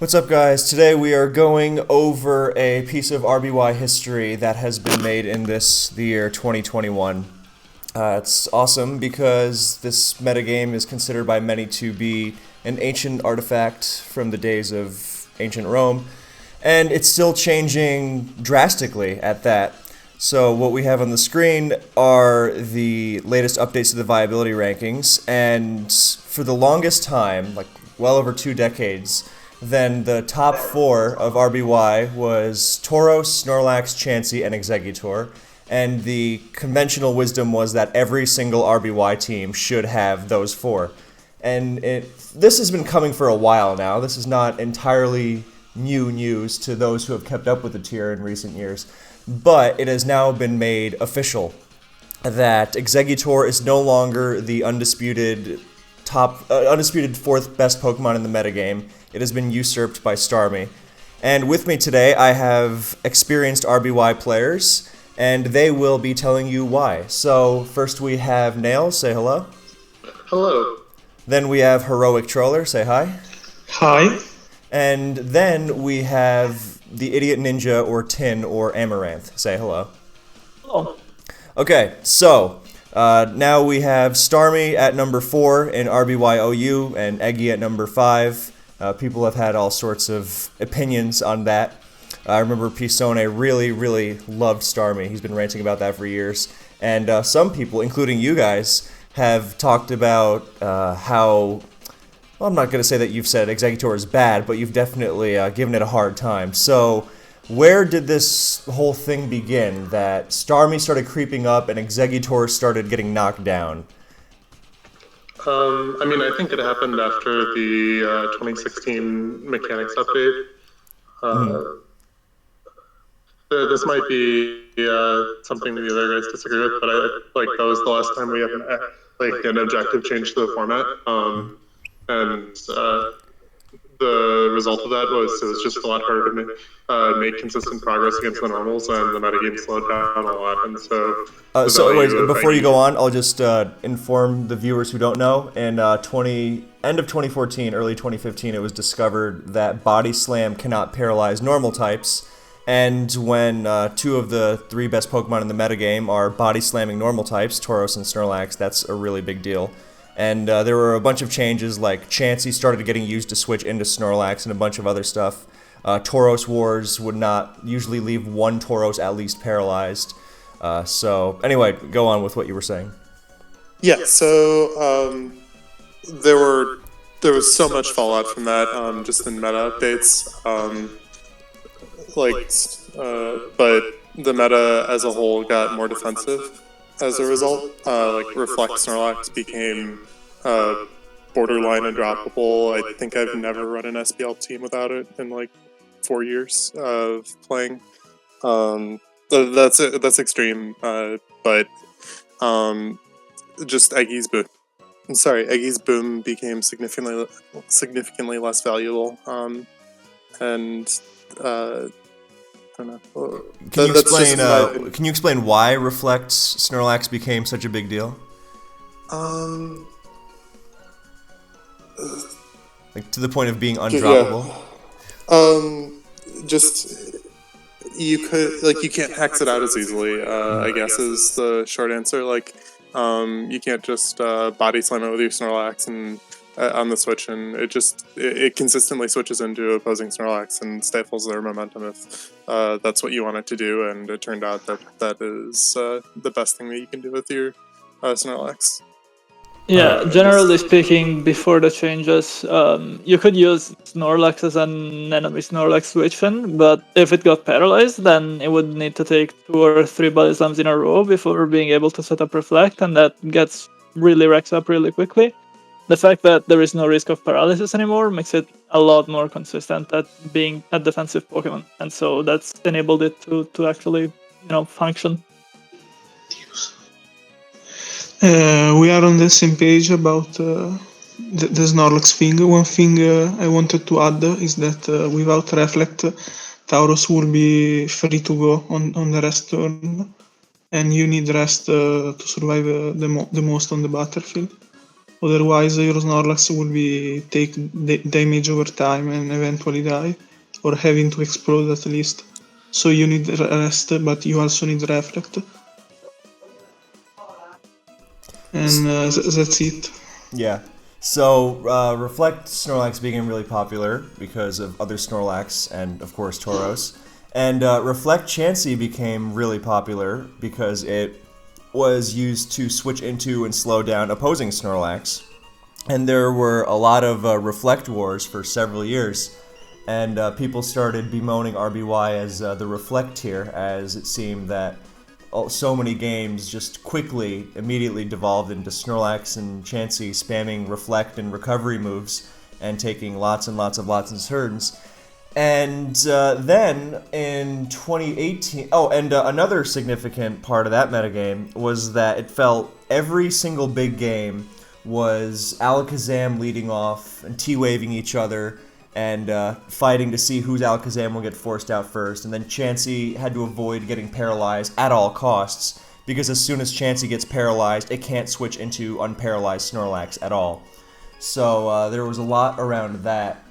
What's up, guys? Today we are going over a piece of RBY history that has been made in the year 2021. It's awesome because this metagame is considered by many to be an ancient artifact from the days of ancient Rome, and it's still changing drastically at that. So what we have on the screen are the latest updates to the viability rankings, and for the longest time, like well over 2 decades, then the top 4 of RBY was Tauros, Snorlax, Chansey, and Exeggutor. And the conventional wisdom was that every single RBY team should have those 4. And this has been coming for a while now. This is not entirely new news to those who have kept up with the tier in recent years. But it has now been made official that Exeggutor is no longer the undisputed 4th best Pokemon in the metagame. It has been usurped by Starmie. And with me today, I have experienced RBY players, and they will be telling you why. So first we have Nails, say hello. Hello. Then we have Heroic Troller, say hi. Hi. And then we have the Idiot Ninja or Tin or Amaranth, say hello. Hello. Okay, so now we have Starmie at number 4 in RBYOU and Eggy at number 5. People have had all sorts of opinions on that. I remember Pisone really loved Starmie. He's been ranting about that for years. And some people, including you guys, have talked about how... Well, I'm not going to say that you've said Exeggutor is bad, but you've definitely given it a hard time. So, where did this whole thing begin, that Starmie started creeping up and Exeggutor started getting knocked down? I think it happened after the 2016 mechanics update. This might be something the other guys disagree with, but that was the last time we had an objective change to the format. And the result of that was it was just a lot harder to make consistent progress against the normals, and the metagame slowed down a lot. And so, before you go on, I'll just inform the viewers who don't know. In end of 2014, early 2015, it was discovered that Body Slam cannot paralyze normal types. And when 2 of the 3 best Pokemon in the metagame are Body Slamming normal types, Tauros and Snorlax, that's a really big deal. And there were a bunch of changes, like Chansey started getting used to switch into Snorlax and a bunch of other stuff. Tauros Wars would not usually leave one Tauros at least paralyzed. So anyway, go on with what you were saying. Yeah, so there was so much fallout from that, just in meta updates. But the meta as a whole got more defensive as a result. Reflect Snorlax became borderline undroppable. I think I've never run an SPL team without it in 4 years of playing. That's extreme, but just Eggy's boom. I'm sorry, Eggy's boom became significantly less valuable, and I don't know. Can you explain why Reflect Snorlax became such a big deal? To the point of being undroppable. You can't hex it out as easily. I guess is the short answer. You can't just body slam it with your Snorlax and on the switch, and it consistently switches into opposing Snorlax and stifles their momentum if that's what you want it to do. And it turned out that is the best thing that you can do with your Snorlax. Yeah, generally speaking, before the changes, you could use Snorlax as an enemy Snorlax switch-in, but if it got paralyzed, then it would need to take 2 or 3 body slams in a row before being able to set up Reflect, and that racks up really quickly. The fact that there is no risk of paralysis anymore makes it a lot more consistent at being a defensive Pokemon, and so that's enabled it to actually, function. We are on the same page about the Snorlax thing. One thing I wanted to add is that without Reflect, Tauros will be free to go on the rest turn, and you need rest to survive the most on the battlefield. Otherwise, your Snorlax will be take damage over time and eventually die, or having to explode at least. So you need rest, but you also need reflect. And that's it. Yeah. So, Reflect Snorlax became really popular because of other Snorlax and, of course, Tauros. And Reflect Chansey became really popular because it was used to switch into and slow down opposing Snorlax. And there were a lot of Reflect Wars for several years. And people started bemoaning RBY as the Reflect tier, as it seemed that so many games just immediately devolved into Snorlax and Chansey spamming Reflect and Recovery moves and taking lots and lots of turns. And then in 2018, another significant part of that metagame was that it felt every single big game was Alakazam leading off and T-waving each other and fighting to see whose Alakazam will get forced out first. And then Chansey had to avoid getting paralyzed at all costs, because as soon as Chansey gets paralyzed, it can't switch into unparalyzed Snorlax at all. So there was a lot around that.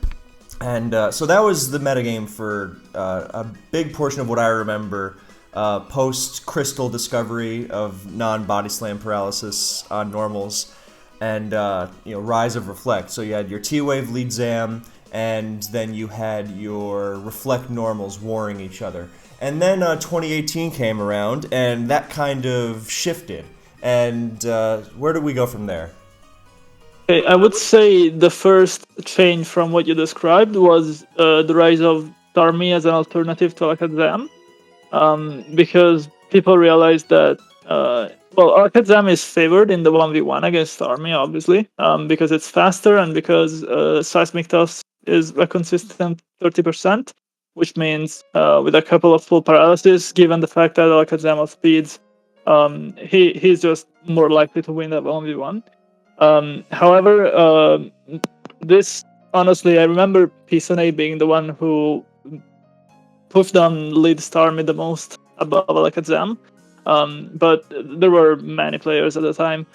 And so that was the metagame for a big portion of what I remember post-Crystal discovery of non-body slam paralysis on normals, and Rise of Reflect. So you had your T-Wave lead Zam, and then you had your Reflect normals warring each other. And then 2018 came around, and that kind of shifted. And where do we go from there? Okay, I would say the first change from what you described was the rise of Starmie as an alternative to Alakazam, because people realized that Alakazam is favored in the 1v1 against Starmie, obviously, because it's faster and because Seismic Toss is a consistent 30%, which means with a couple of full paralysis, given the fact that Alakazam outspeeds, he's just more likely to win that 1v1. However, this, honestly, I remember Pisone being the one who pushed on lead Starmie the most above Alakazam, but there were many players at the time.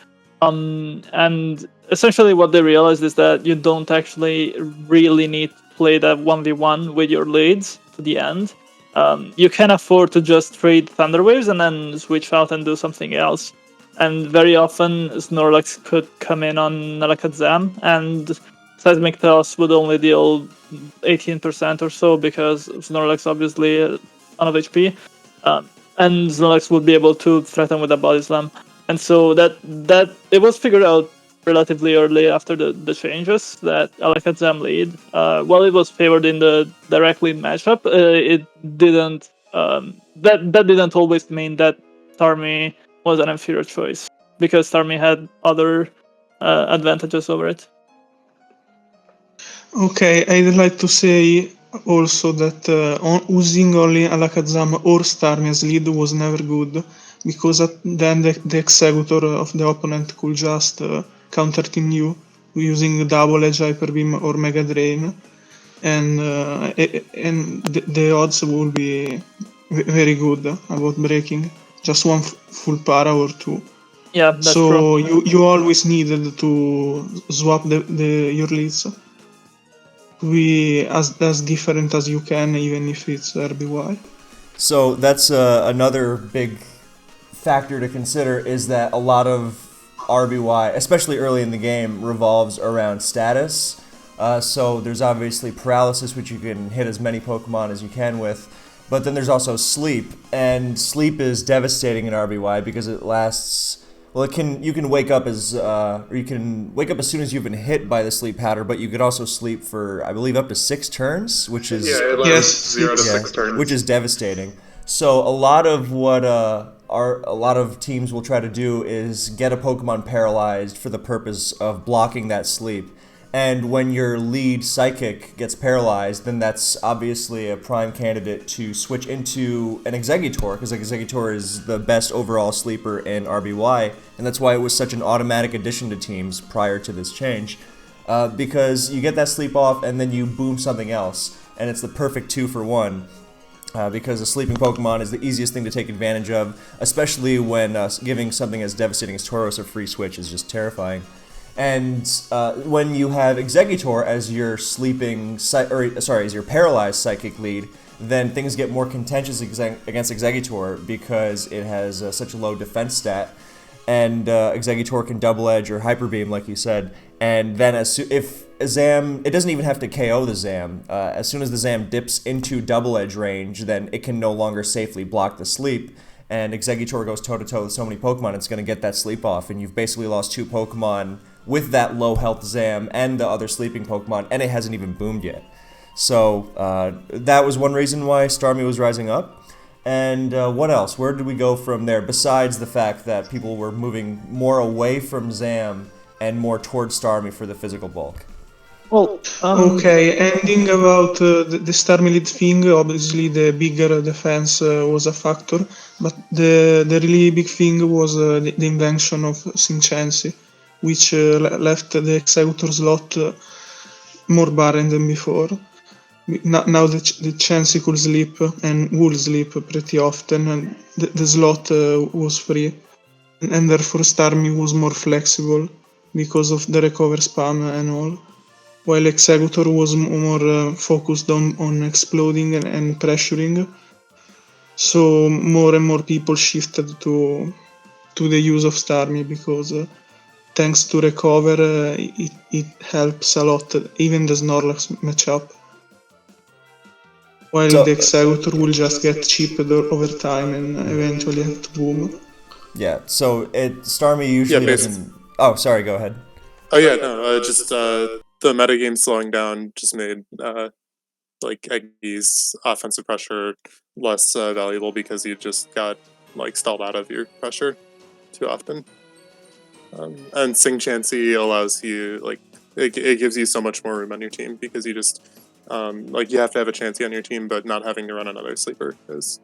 And essentially what they realized is that you don't actually really need to play that 1v1 with your leads to the end. You can afford to just trade Thunder Waves and then switch out and do something else. And very often Snorlax could come in on Alakazam, and Seismic Toss would only deal 18% or so, because Snorlax obviously out of HP, and Snorlax would be able to threaten with a Body Slam. And so that it was figured out relatively early after the changes that Alakazam lead, while it was favored in the direct lead matchup, it didn't that didn't always mean that Starmie was an inferior choice, because Starmie had other advantages over it. Okay, I'd like to say also that using only Alakazam or Starmie as lead was never good, because then the Exeggutor of the opponent could just counter team you using Double Edge, Hyper Beam, or Mega Drain, and the odds will be very good about breaking. Just one full para or two. Yeah, that's so true. you always needed to swap your leads to be as different as you can, even if it's RBY. So that's another big factor to consider, is that a lot of RBY, especially early in the game, revolves around status. So there's obviously paralysis, which you can hit as many Pokemon as you can with. But then there's also sleep, and sleep is devastating in RBY because it lasts. Well, you can wake up as soon as you've been hit by the sleep pattern, but you could also sleep for, I believe, up to 6 turns, which is it lasts 0 to 6 turns, which is devastating. So a lot of what a lot of teams will try to do is get a Pokemon paralyzed for the purpose of blocking that sleep. And when your lead Psychic gets paralyzed, then that's obviously a prime candidate to switch into an Exeggutor, because Exeggutor is the best overall sleeper in RBY, and that's why it was such an automatic addition to teams prior to this change. Because you get that sleep off, and then you boom something else, and it's the perfect 2-for-1. Because a sleeping Pokemon is the easiest thing to take advantage of, especially when giving something as devastating as Tauros a free switch is just terrifying. And when you have Exeggutor as your as your paralyzed psychic lead, then things get more contentious against Exeggutor because it has such a low defense stat, and Exeggutor can double edge or hyper beam, like you said. And then if a Zam, it doesn't even have to KO the Zam. As soon as the Zam dips into double edge range, then it can no longer safely block the sleep. And Exeggutor goes toe-to-toe with so many Pokemon, it's going to get that sleep off, and you've basically lost 2 Pokemon with that low health Zam and the other sleeping Pokemon, and it hasn't even boomed yet. So that was one reason why Starmie was rising up. And what else? Where did we go from there, besides the fact that people were moving more away from Zam and more towards Starmie for the physical bulk? Well, Okay, ending about the Starmie lead thing, obviously the bigger defense was a factor, but the really big thing was the invention of Sing Chansey, which left the Exeggutor slot more barren than before. Now the Chansey could sleep and would sleep pretty often, and the slot was free, and therefore Starmie was more flexible because of the recover spam and all. While Exeggutor was more focused on exploding and pressuring, so more and more people shifted to the use of Starmie because thanks to recover, it helps a lot, even the Snorlax matchup. While So- the Exeggutor will just get chipped over time and eventually have to boom. Yeah, so Starmie usually doesn't... Oh, sorry, go ahead. Oh yeah, no, just the metagame slowing down just made like Eggy's offensive pressure less valuable because you just got like stalled out of your pressure too often. And Sing Chansey allows you like it gives you so much more room on your team because you just like you have to have a Chansey on your team, but not having to run another sleeper is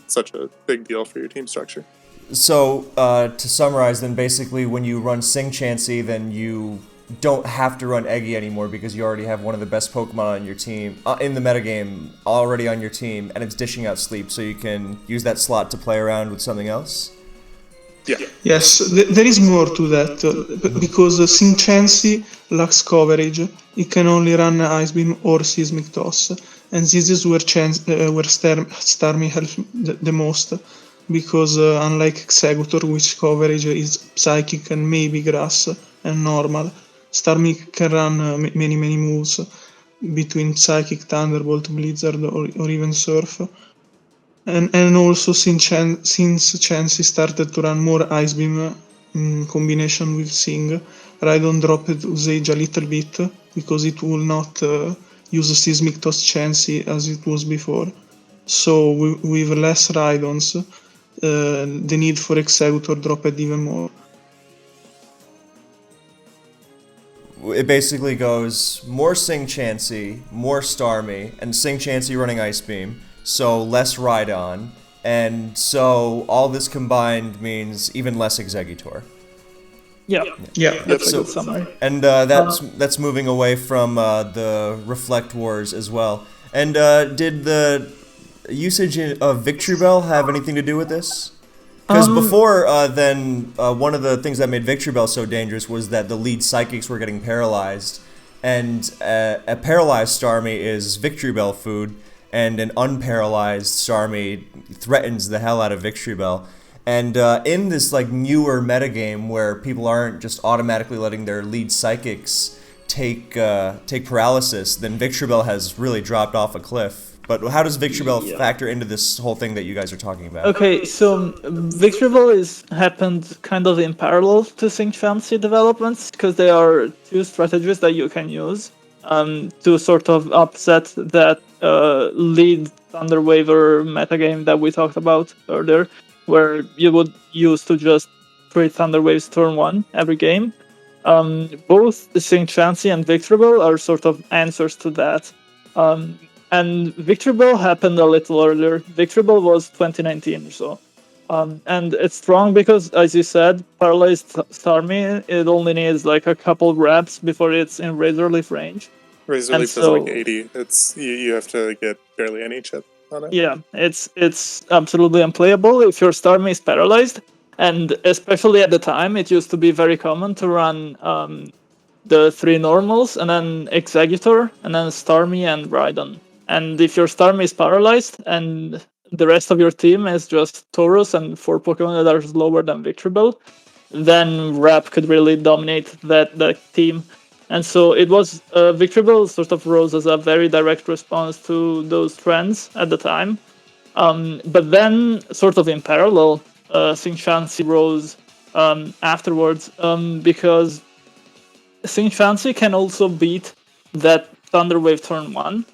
such a big deal for your team structure. So, to summarize, then basically when you run Sing Chansey, then you don't have to run Eggy anymore because you already have one of the best Pokemon on your team, in the metagame, already on your team, and it's dishing out sleep, so you can use that slot to play around with something else? Yeah. Yes, there is more to that, because Sing Chansey lacks coverage. It can only run Ice Beam or Seismic Toss, and this is where Starmie helps the most, because unlike Exeggutor, which coverage is Psychic and maybe Grass and Normal, Starmie can run many moves between Psychic, Thunderbolt, Blizzard, or even Surf. And also since Chansey started to run more Ice Beam in combination with Sing, Rhydon dropped usage a little bit because it will not use Seismic Toss Chansey as it was before. So with less Rhydons, the need for Exeggutor dropped even more. It basically goes more Sing Chansey, more Starmie, and Sing Chansey running Ice Beam, so less Rhydon, and so all this combined means even less Exeggutor. yeah, Yeah, that's So- a good summary. And that's moving away from the Reflect Wars as well. And did the usage of Victreebel have anything to do with this? Because before then, one of the things that made Victreebel so dangerous was that the lead psychics were getting paralyzed, and a paralyzed Starmie is Victreebel food, and an unparalyzed Starmie threatens the hell out of Victreebel. And in this like newer metagame where people aren't just automatically letting their lead psychics take paralysis, then Victreebel has really dropped off a cliff. But how does Victreebel factor into this whole thing that you guys are talking about? Okay, so Victreebel happened kind of in parallel to Sing Chansey developments because there are two strategies that you can use to sort of upset that lead Thunder Waver metagame that we talked about earlier, where you would use to just create Thunder Waves turn 1 every game. Both Sing Chansey and Victreebel are sort of answers to that. And Victreebel happened a little earlier. Victreebel was 2019 or so. And it's strong because, as you said, paralyzed Starmie, it only needs like a couple grabs before it's in Razor Leaf range. Razor And Leaf does so- like 80. It's you have to get barely any chip on it. Yeah, it's absolutely unplayable if your Starmie is paralyzed. And especially at the time, it used to be very common to run the 3 normals, and then Exeggutor, and then Starmie and Rhydon. And if your Starmie is paralyzed, and the rest of your team is just Tauros and 4 Pokemon that are slower than Victreebel, then Rap could really dominate that team. And so it was, Victreebel sort of rose as a very direct response to those trends at the time. But then, sort of in parallel, Sing Chansey rose afterwards, because Sing Chansey can also beat that Thunder Wave turn 1,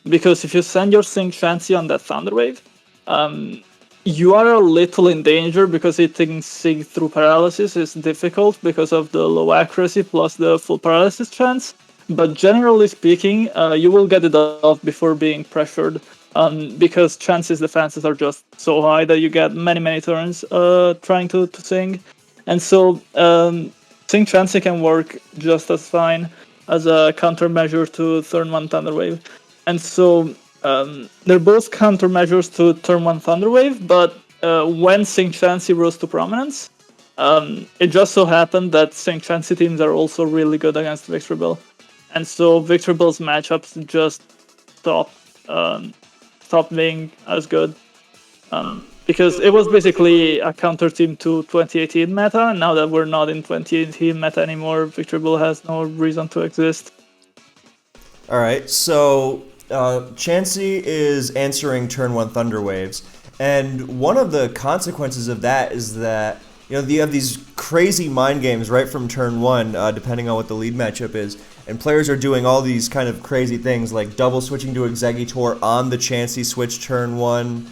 because if you send your Sing Chansey on that Thunder Wave, you are a little in danger, because hitting Sing through paralysis is difficult because of the low accuracy plus the full paralysis chance. But generally speaking, you will get it off before being pressured, because Chance's defenses are just so high that you get many turns trying to Sing. And so Sing Chansey can work just as fine as a countermeasure to turn 1 Thunder Wave. And so they're both countermeasures to turn 1 Thunder Wave, but when Sing Chansey rose to prominence, it just so happened that Sing Chansey teams are also really good against Victreebel. And so Victreebel's matchups just stopped being as good. Because it was basically a counter team to 2018 meta, and now that we're not in 2018 meta anymore, Victreebel has no reason to exist. Alright, so Chansey is answering turn 1 Thunder Waves, and one of the consequences of that is that you have these crazy mind games right from turn 1, depending on what the lead matchup is, and players are doing all these kind of crazy things like double switching to Exeggutor on the Chansey switch turn 1.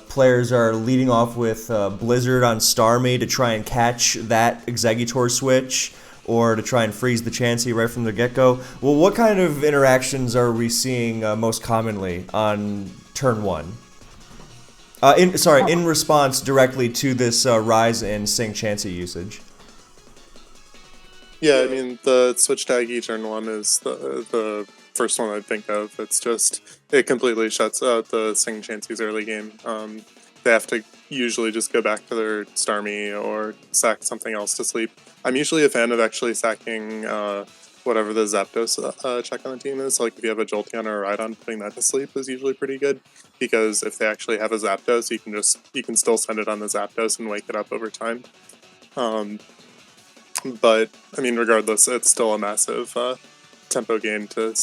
Players are leading off with Blizzard on Starmie to try and catch that Exeggutor switch, or to try and freeze the Chansey right from the get-go. Well, what kind of interactions are we seeing most commonly on turn 1? In response directly to this rise in Sing Chansey usage. Yeah, I mean, the switch tag E turn 1 is the first one I'd think of. It's just, it completely shuts out the Sing Chansey's early game. They have to usually just go back to their Starmie or sack something else to sleep. I'm usually a fan of actually sacking whatever the Zapdos check on the team is. Like if you have a Jolteon or a Rhydon, putting that to sleep is usually pretty good, because if they actually have a Zapdos, you can still send it on the Zapdos and wake it up over time. But I mean, regardless, it's still a massive tempo gain to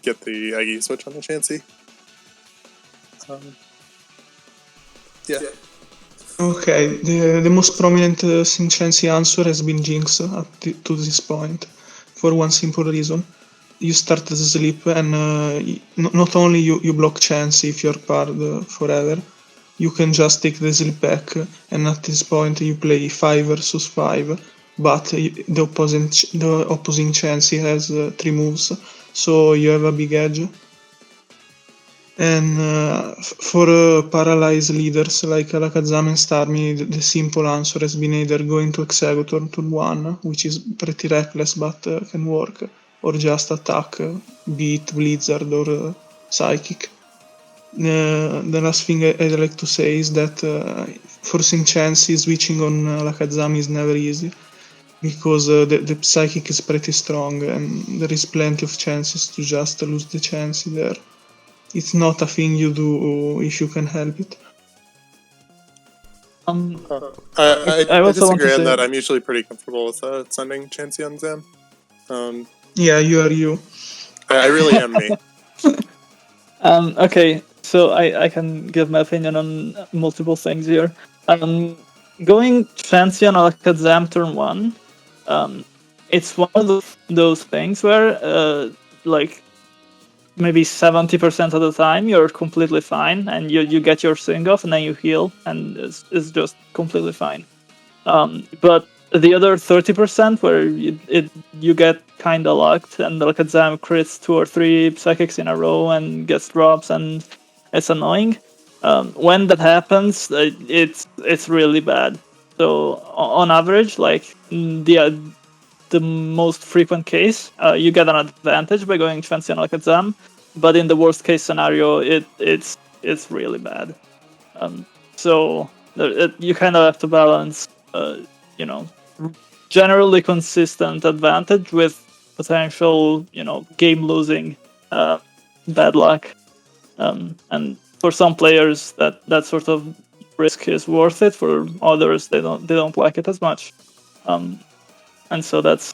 get the Eggy switch on the Chansey. Yeah. Okay, the most prominent Sing Chansey answer has been Jinx to this point, for one simple reason. You start to sleep, and not only you block Chansey if you're parred forever, you can just take the sleep back, and at this point you play 5 versus 5, but the opposing Chansey has 3 moves, so you have a big edge. And for paralyzed leaders like Alakazam and Starmie, the simple answer has been either going to Exeggutor turn 1, which is pretty reckless but can work, or just attack, be it Blizzard or Psychic. The last thing I'd like to say is that for Sing Chansey, switching on Alakazam is never easy, because the Psychic is pretty strong and there is plenty of chances to just lose the Chansey there. It's not a thing you do if you can help it. I disagree on that. I'm usually pretty comfortable with sending Chansey on Zam. Yeah, you are you. I really am me. Okay, so I can give my opinion on multiple things here. Going Chansey on Alakazam turn 1, it's one of those things where, like, maybe 70% of the time you're completely fine, and you get your Sing off, and then you heal, and it's just completely fine. But the other 30% where you get kinda lucked, and Alakazam crits 2 or 3 Psychics in a row and gets drops, and it's annoying. When that happens, it's really bad. So on average, like the most frequent case, you get an advantage by going Chansey on Alakazam, but in the worst case scenario, it's really bad. So you kind of have to balance you know, generally consistent advantage with potential, game losing bad luck. And for some players, that sort of risk is worth it. For others, they don't like it as much. And so that's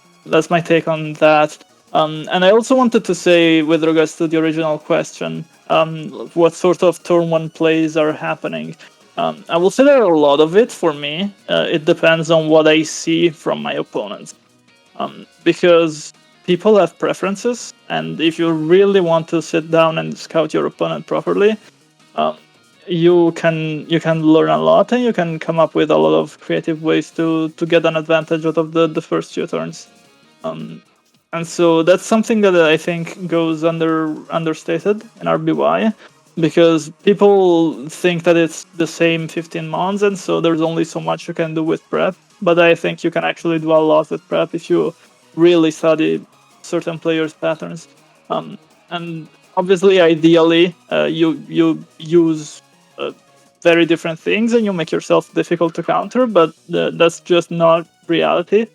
my take on that. And I also wanted to say, with regards to the original question, what sort of turn one plays are happening. I will say there are a lot of it for me. It depends on what I see from my opponents. Because people have preferences, and if you really want to sit down and scout your opponent properly, you can learn a lot, and you can come up with a lot of creative ways to get an advantage out of the first few turns. And so that's something that I think goes understated in RBY, because people think that it's the same 15 mons, and so there's only so much you can do with prep. But I think you can actually do a lot with prep if you really study certain players' patterns. And obviously, ideally, you use very different things, and you make yourself difficult to counter. But that's just not reality.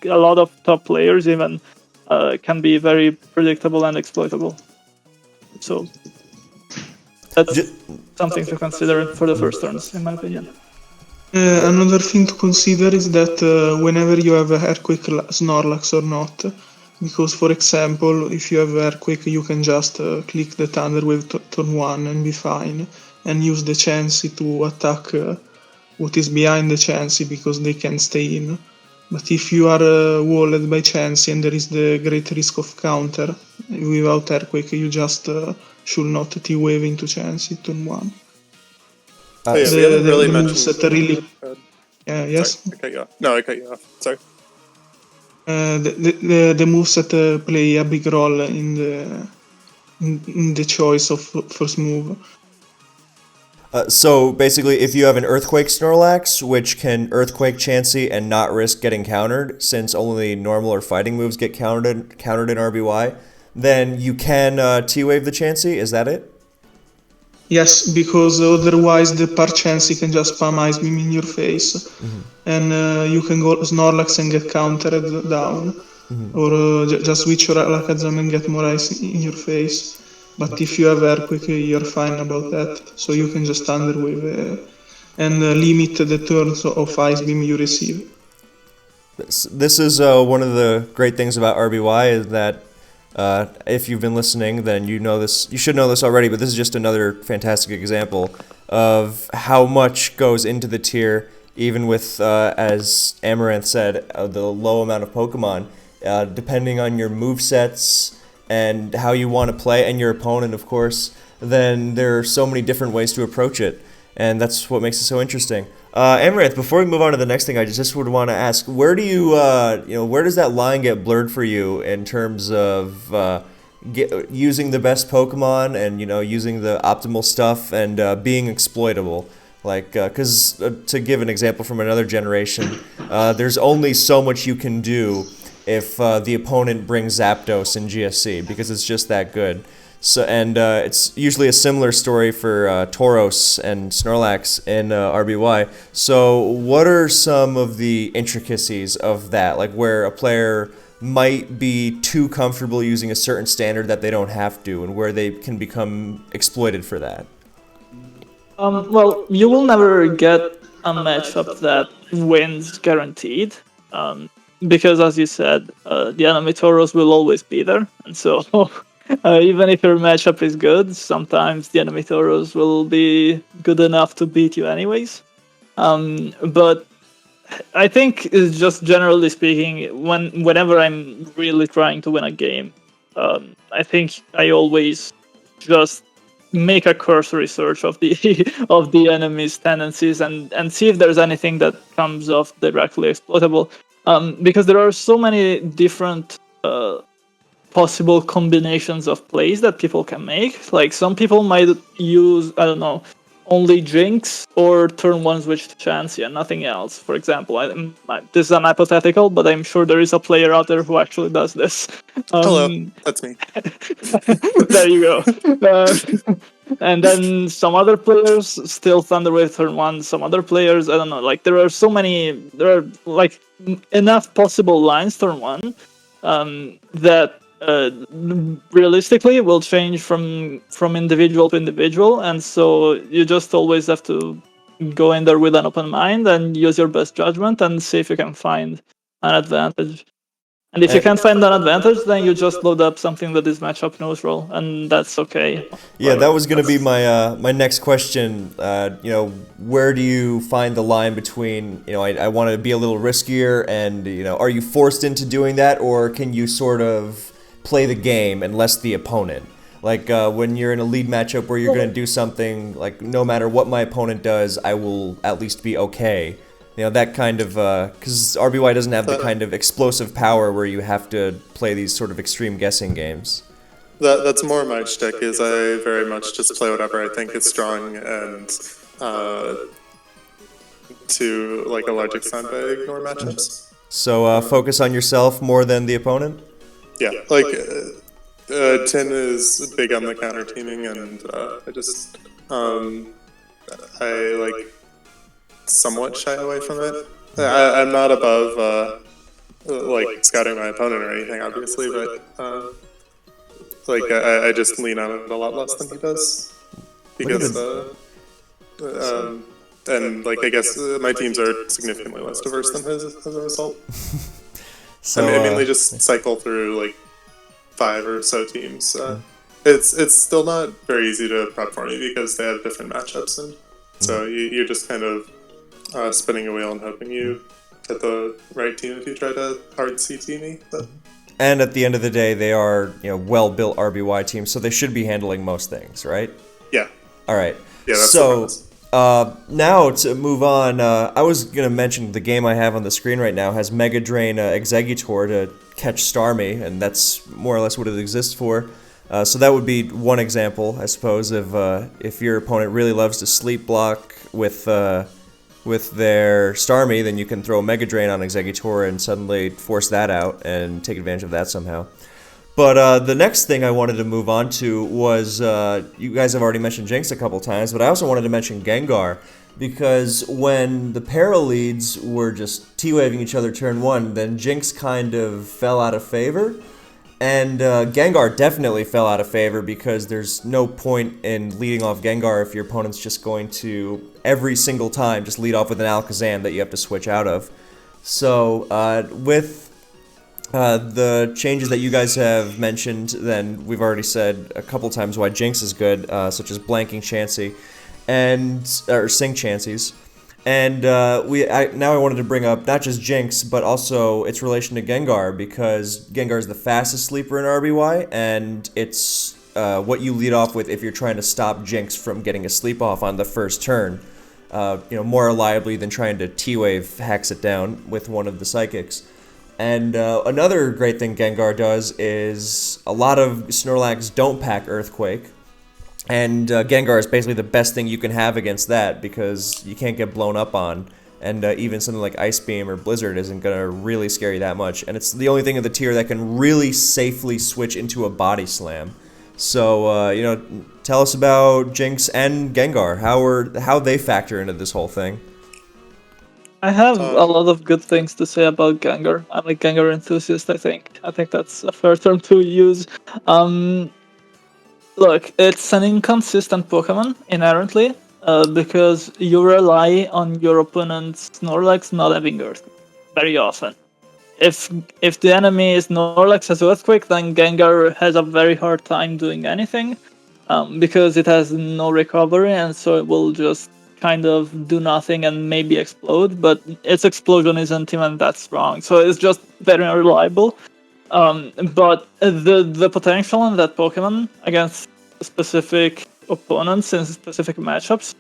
A lot of top players even can be very predictable and exploitable. So that's something to consider for the first turns, in my opinion. Another thing to consider is that whenever you have a Earthquake Snorlax or not, because for example, if you have Earthquake, you can just click the Thunder Wave turn 1 and be fine, and use the Chansey to attack what is behind the Chansey, because they can stay in. But if you are walled by Chansey and there is the great risk of counter, without Earthquake you just should not T-Wave into Chansey turn 1. We haven't really mentioned... Moveset really... yes? Sorry, I cut you off. No, I cut you off. Sorry. The moveset play a big role in the choice of first move. So basically, if you have an Earthquake Snorlax, which can Earthquake Chansey and not risk getting countered, since only normal or fighting moves get countered in RBY, then you can T-Wave the Chansey, is that it? Yes, because otherwise the part Chansey can just spam Ice Beam in your face, and you can go Snorlax and get countered down, or just switch your Alakazam and get more ice in your face. But if you have Earthquake, you're fine about that, so you can just Thunderwave and limit the turns of Ice Beam you receive. This is one of the great things about RBY, is that if you've been listening, then you know this. You should know this already, but this is just another fantastic example of how much goes into the tier, even with, as Amaranth said, the low amount of Pokemon. Depending on your movesets and how you want to play, and your opponent, of course, then there are so many different ways to approach it, and that's what makes it so interesting. Amaranth, before we move on to the next thing, I just would want to ask, where do you, where does that line get blurred for you in terms of using the best Pokemon and, using the optimal stuff and being exploitable? Like, because to give an example from another generation, there's only so much you can do if the opponent brings Zapdos in GSC, because it's just that good. So, and it's usually a similar story for Tauros and Snorlax in RBY. So what are some of the intricacies of that, like where a player might be too comfortable using a certain standard that they don't have to, and where they can become exploited for that? Well, you will never get a matchup that wins guaranteed, because as you said, the enemy Tauros will always be there, and so even if your matchup is good, sometimes the enemy Tauros will be good enough to beat you anyways. But I think, it's just generally speaking, whenever I'm really trying to win a game, I think I always just make a cursory search of the of the enemy's tendencies and see if there's anything that comes off directly exploitable. Because there are so many different possible combinations of plays that people can make. Like, some people might use, I don't know, only Jinx or turn 1 switch to Chansey and nothing else, for example. This is an hypothetical, but I'm sure there is a player out there who actually does this. Hello, that's me. There you go. And then some other players still Thunder Wave turn 1, some other players, I don't know, like there are like enough possible lines turn 1 that realistically will change from individual to individual, and so you just always have to go in there with an open mind and use your best judgment and see if you can find an advantage. And if you can't find an advantage, then you just load up something that is matchup neutral, and that's okay. Yeah, that was going to be my my next question. Where do you find the line between, I want to be a little riskier, and, are you forced into doing that, or can you sort of play the game and less the opponent? Like, when you're in a lead matchup where you're going to do something, like, no matter what my opponent does, I will at least be okay. That kind of, because RBY doesn't have the kind of explosive power where you have to play these sort of extreme guessing games. That's more my shtick, is I very much just play whatever I think is strong, and to like a large extent I ignore matchups. So focus on yourself more than the opponent? Yeah, like Tin is big on the counter teaming, and I like somewhat shy away from it. I'm not above like scouting my opponent or anything, obviously, but I just lean on it a lot less than he does, because and like I guess my teams are significantly less diverse than his as a result. So, I mean, they just cycle through like 5 or so teams. It's still not very easy to prep for me because they have different matchups, and so you're just kind of spinning a wheel and hoping you hit the right team if you try to hard CT me. But. And at the end of the day, they are well-built RBY teams, so they should be handling most things, right? Yeah. All right. Yeah. That's so now to move on, I was gonna mention the game I have on the screen right now has Mega Drain Exeggutor to catch Starmie, and that's more or less what it exists for. So that would be one example, I suppose, of if your opponent really loves to sleep block with their Starmie, then you can throw Mega Drain on Exeggutor and suddenly force that out and take advantage of that somehow. But the next thing I wanted to move on to was, you guys have already mentioned Jinx a couple times, but I also wanted to mention Gengar, because when the para leads were just T-waving each other turn 1, then Jinx kind of fell out of favor. And Gengar definitely fell out of favor, because there's no point in leading off Gengar if your opponent's just going to, every single time, just lead off with an Alakazam that you have to switch out of. So, with the changes that you guys have mentioned, then we've already said a couple times why Jinx is good, such as blanking Chansey, or Sing Chanseys. And now I wanted to bring up not just Jinx, but also its relation to Gengar, because Gengar is the fastest sleeper in RBY, and it's what you lead off with if you're trying to stop Jinx from getting a sleep off on the first turn. More reliably than trying to T-Wave hacks it down with one of the Psychics. And another great thing Gengar does is a lot of Snorlax don't pack Earthquake. And Gengar is basically the best thing you can have against that, because you can't get blown up on. And even something like Ice Beam or Blizzard isn't going to really scare you that much. And it's the only thing in the tier that can really safely switch into a Body Slam. So, tell us about Jinx and Gengar. How they factor into this whole thing. I have a lot of good things to say about Gengar. I'm a Gengar enthusiast, I think. I think that's a fair term to use. Look, it's an inconsistent Pokemon, inherently, because you rely on your opponent's Snorlax not having Earthquake very often. If the enemy Snorlax has Earthquake, then Gengar has a very hard time doing anything, because it has no recovery, and so it will just kind of do nothing and maybe explode, but its explosion isn't even that strong, so it's just very unreliable. But the potential in that Pokemon against specific opponents in specific matchups,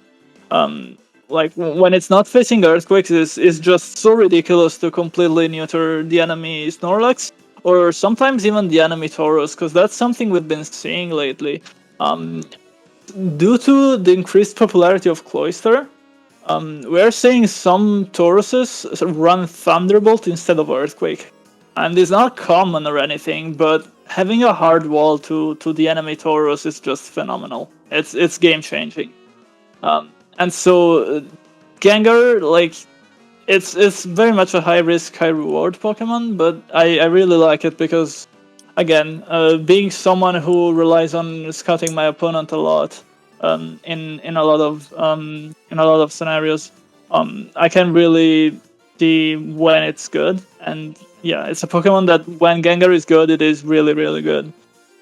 like when it's not facing Earthquakes, is just so ridiculous to completely neuter the enemy Snorlax, or sometimes even the enemy Tauros, because that's something we've been seeing lately. Due to the increased popularity of Cloyster, we're seeing some Tauruses run Thunderbolt instead of Earthquake. and it's not common or anything, but having a hard wall to the enemy Tauros is just phenomenal. It's game changing. And so Gengar, like, it's very much a high risk, high reward Pokemon, but I really like it because, again, being someone who relies on scouting my opponent a lot, in a lot of scenarios, I can really see when it's good, and yeah, it's a Pokemon that when Gengar is good, it is really, really good.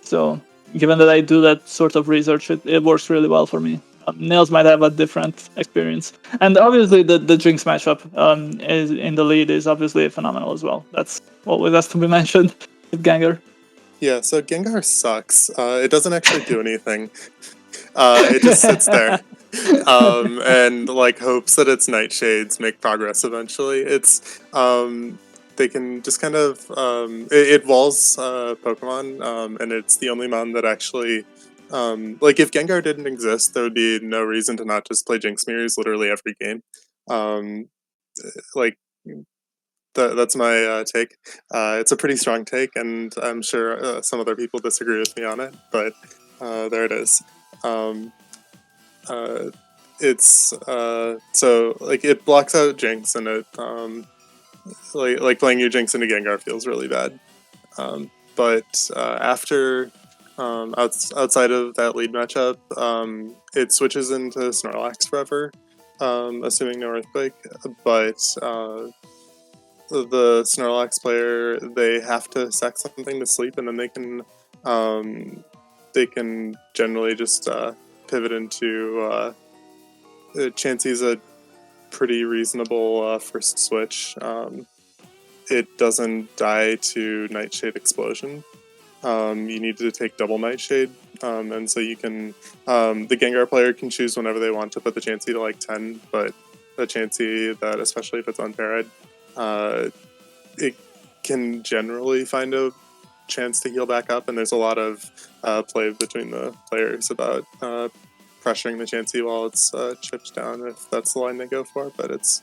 So, given that I do that sort of research, it works really well for me. Nails might have a different experience, and obviously the Jinx matchup is in the lead is obviously phenomenal as well. That's always has to be mentioned with Gengar. Yeah, so Gengar sucks. It doesn't actually do anything. It just sits there. And like hopes that its nightshades make progress eventually. They can just kind of it walls Pokemon, and it's the only mon that actually like if Gengar didn't exist, there would be no reason to not just play Jinx mirrors literally every game. Um, like that's my take. It's a pretty strong take, and I'm sure some other people disagree with me on it, but there it is. Um, it's so like it blocks out Jinx, and it like playing your Jinx into Gengar feels really bad. But after outside of that lead matchup, it switches into Snorlax forever, assuming no Earthquake. But the Snorlax player, they have to sack something to sleep, and then they can generally just pivot into Chansey's a pretty reasonable first switch. It doesn't die to Nightshade Explosion. You need to take double Nightshade, and so you can the Gengar player can choose whenever they want to put the Chansey to like 10, but the Chansey that, especially if it's on Parad, it can generally find a chance to heal back up, and there's a lot of play between the players about pressuring the Chansey while it's chipped down, if that's the line they go for. But it's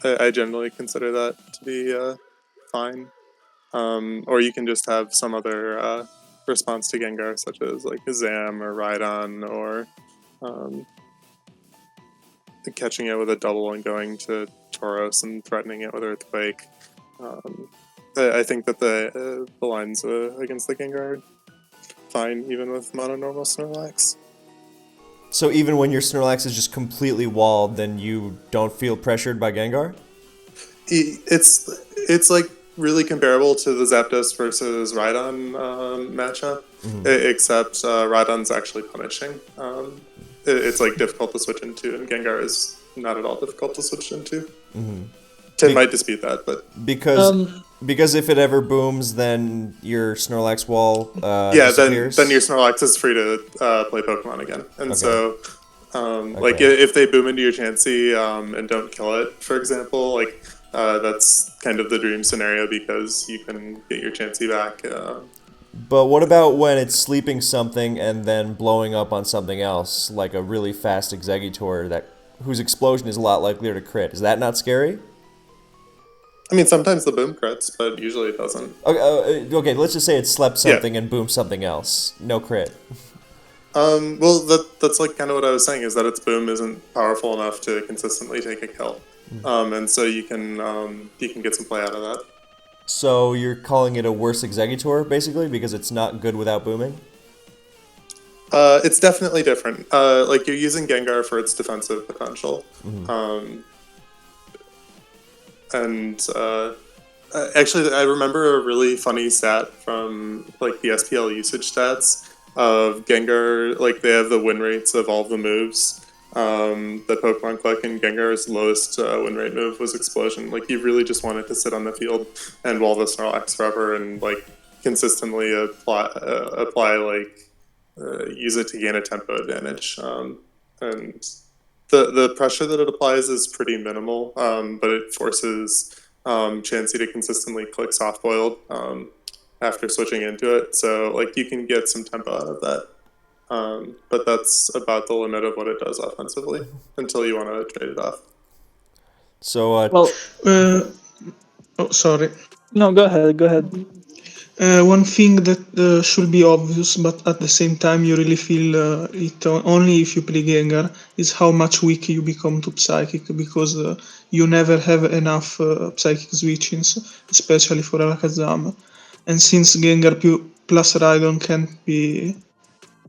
I generally consider that to be fine. Or you can just have some other response to Gengar, such as like a Zam or Rhydon, or catching it with a double and going to Tauros and threatening it with Earthquake. I think that the lines against the Gengar are fine, even with mono-normal Snorlax. So even when your Snorlax is just completely walled, then you don't feel pressured by Gengar? It's like really comparable to the Zapdos versus Rhydon matchup, except Rhydon's actually punishing. It's like difficult to switch into, and Gengar is not at all difficult to switch into. Tim might dispute that, but because if it ever booms, then your Snorlax wall yeah, disappears? then your Snorlax is free to play Pokemon again, and so like Okay. if they boom into your Chansey and don't kill it, for example, like that's kind of the dream scenario because you can get your Chansey back. But what about when it's sleeping something and then blowing up on something else, like a really fast Exeggutor whose explosion is a lot likelier to crit? Is that not scary? I mean, sometimes the boom crits, but usually it doesn't. Okay, let's just say it slept something and boomed something else. No crit. Well, that's like kind of what I was saying, is that its boom isn't powerful enough to consistently take a kill, and so you can get some play out of that. So you're calling it a worse Exeggutor, basically, because it's not good without booming? It's definitely different. Like you're using Gengar for its defensive potential, and actually, I remember a really funny stat from like the SPL usage stats of Gengar. Like they have the win rates of all the moves that Pokemon click, and Gengar's lowest win rate move was Explosion. Like you really just wanted to sit on the field and wall the Snorlax forever and like consistently apply like use it to gain a tempo advantage. And the pressure that it applies is pretty minimal, but it forces Chansey to consistently click soft boiled after switching into it. So like you can get some tempo out of that. But that's about the limit of what it does offensively until you want to trade it off. So, Well, Oh, sorry. No, go ahead. Go ahead. One thing that should be obvious, but at the same time you really feel it only if you play Gengar, is how much weak you become to Psychic, because you never have enough Psychic switchings, especially for Alakazam. And since Gengar plus Rhydon can't be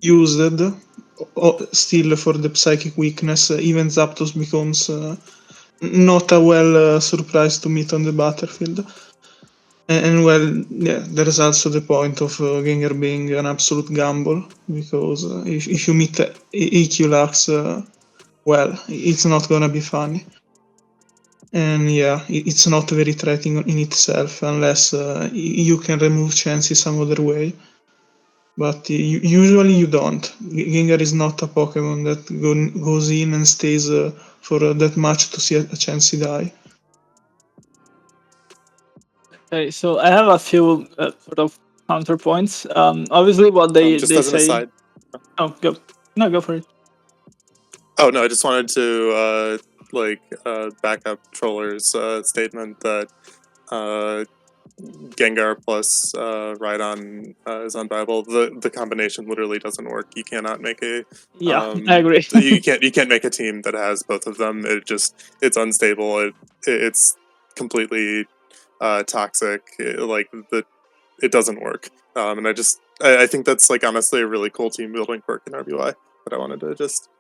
used still for the Psychic weakness, even Zapdos becomes not a well surprise to meet on the battlefield. And well, yeah, there is also the point of Gengar being an absolute gamble, because if you meet EQ well, it's not gonna be funny. And yeah, it's not very threatening in itself unless you can remove Chansey some other way. But usually you don't. Gengar is not a Pokemon that goes in and stays for that much to see a Chansey die. Okay, so I have a few sort of counterpoints. Obviously, what Just they as an say. aside. Oh, go. No, go for it. Oh no, I just wanted to back up Troller's statement that Gengar plus Rhydon is unviable. The combination literally doesn't work. You cannot make a Yeah, I agree. you can't make a team that has both of them. It's unstable. It's completely toxic. It doesn't work. And I think that's like honestly a really cool team building quirk in RBY that I wanted to just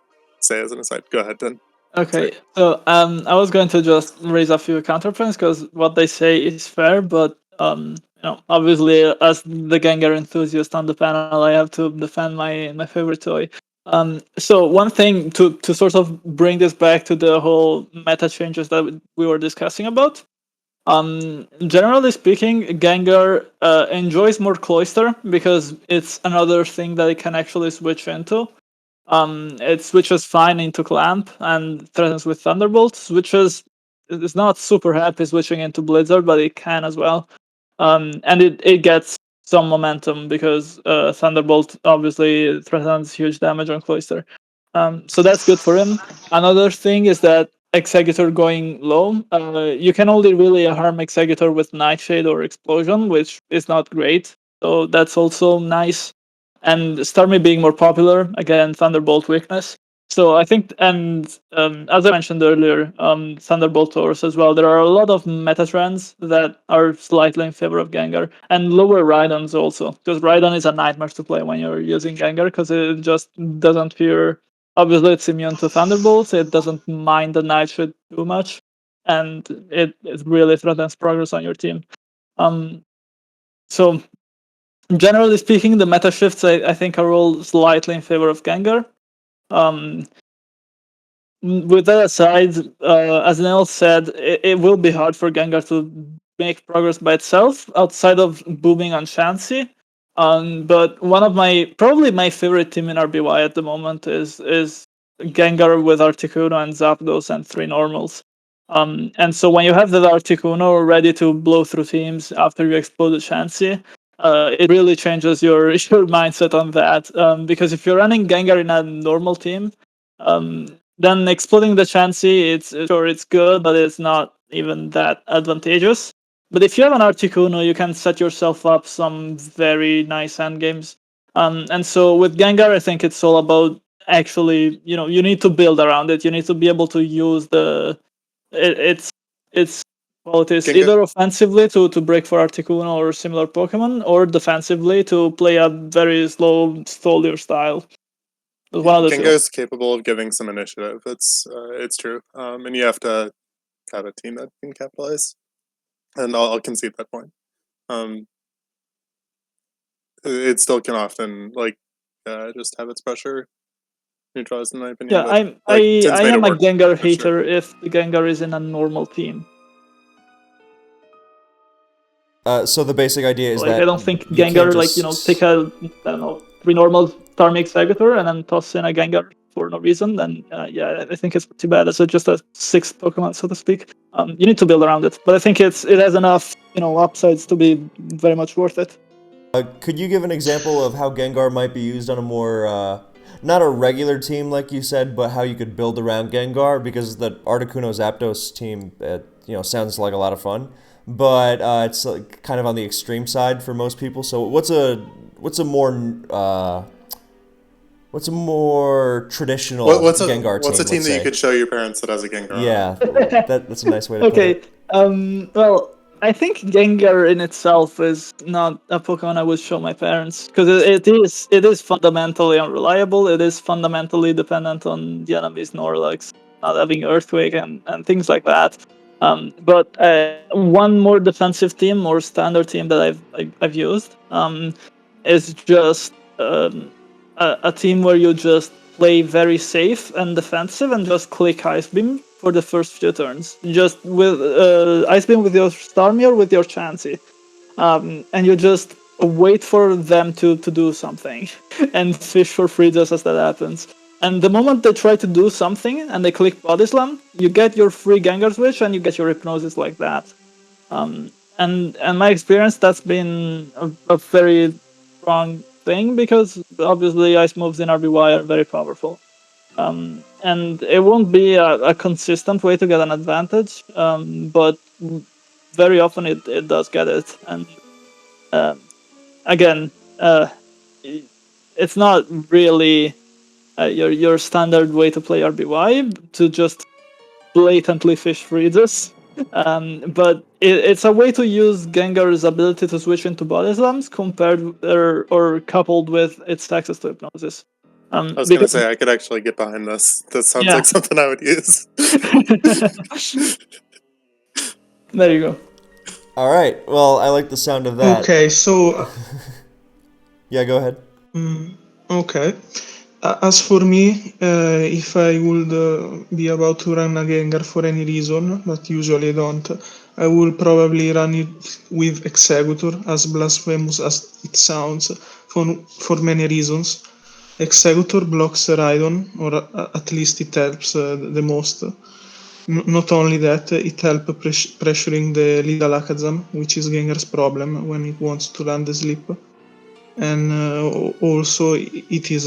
say as an aside. Go ahead, then. Okay, so I was going to just raise a few counterpoints because what they say is fair, but obviously as the Gengar enthusiast on the panel, I have to defend my favorite toy. So one thing to sort of bring this back to the whole meta changes that we were discussing about. Generally speaking, Gengar enjoys more Cloyster because it's another thing that it can actually switch into. It switches fine into Clamp and threatens with Thunderbolt. Switches is not super happy switching into Blizzard, but it can as well. And it gets some momentum because Thunderbolt obviously threatens huge damage on Cloyster. So that's good for him. Another thing is that Exeggutor going low, you can only really harm Exeggutor with Nightshade or Explosion, which is not great. So that's also nice. And Starmie being more popular, again, Thunderbolt weakness. So I think, and as I mentioned earlier, Thunderbolt Taurus as well, there are a lot of meta trends that are slightly in favor of Gengar, and lower Rhydons also, because Rhydon is a nightmare to play when you're using Gengar, because it just doesn't fear. Obviously, it's immune to Thunderbolts, it doesn't mind the Nightshade too much, and it really threatens progress on your team. So generally speaking, the meta shifts I think are all slightly in favor of Gengar. With that aside, as Nails said, it will be hard for Gengar to make progress by itself outside of booming on Chansey. But one of probably my favorite team in RBY at the moment is Gengar with Articuno and Zapdos and 3 normals. And so when you have that Articuno ready to blow through teams after you explode the Chansey, it really changes your mindset on that. Because if you're running Gengar in a normal team, then exploding the Chansey, it's good, but it's not even that advantageous. But if you have an Articuno, you can set yourself up some very nice endgames. And so with Gengar, I think it's all about actually, you need to build around it. You need to be able to use its qualities Gengar, either offensively to break for Articuno or similar Pokemon, or defensively to play a very slow Stolier style. One of the Gengar two. is capable of giving some initiative. It's true. And you have to have a team that can capitalize. And I'll concede that point. It still can often just have its pressure neutralized, in my opinion. Yeah, But I Tin's made it am a work. Gengar For sure. hater if the Gengar is in a normal team. So the basic idea is Like that I don't think you can't Gengar, just take a I don't know 3 normal Starmie Exeggutor and then toss in a Gengar for no reason. Then yeah, I think it's too bad. It's just a 6th Pokemon, so to speak. You need to build around it, but I think it has enough upsides to be very much worth it. Could you give an example of how Gengar might be used on a more, not a regular team like you said, but how you could build around Gengar? Because the Articuno Zapdos team, sounds like a lot of fun. but it's like kind of on the extreme side for most people. So what's a more traditional Gengar what's a team? team that you could show your parents that has a Gengar? Yeah, that's a nice way to put Okay. it. Well, I think Gengar in itself is not a Pokemon I would show my parents because it is fundamentally unreliable. It is fundamentally dependent on the enemy Snorlax not having Earthquake and things like that. But one more defensive team, more standard team that I've used is just a team where you just play very safe and defensive and just click Ice Beam for the first few turns. Just with Ice Beam with your Starmie or with your Chansey. And you just wait for them to do something and fish for free just as that happens. And the moment they try to do something and they click Body Slam, you get your free Gengar Switch and you get your Hypnosis like that. And my experience, that's been a very strong thing because obviously ice moves in RBY are very powerful. And it won't be a consistent way to get an advantage, but very often it does get it. And again, it's not really your standard way to play RBY to just blatantly fish freezers. But it's a way to use Gengar's ability to switch into body slams compared or coupled with its access to hypnosis. I was going to say, I could actually get behind this. This sounds like something I would use. There you go. All right. Well, I like the sound of that. Okay, so Yeah, go ahead. okay. As for me, if I would be about to run a Gengar for any reason, but usually I don't, I will probably run it with Exeggutor, as blasphemous as it sounds, for many reasons. Exeggutor blocks Rhydon, or at least it helps the most. Not only that, it helps pressuring the lead Alakazam, which is Gengar's problem when it wants to land the sleep. And also it is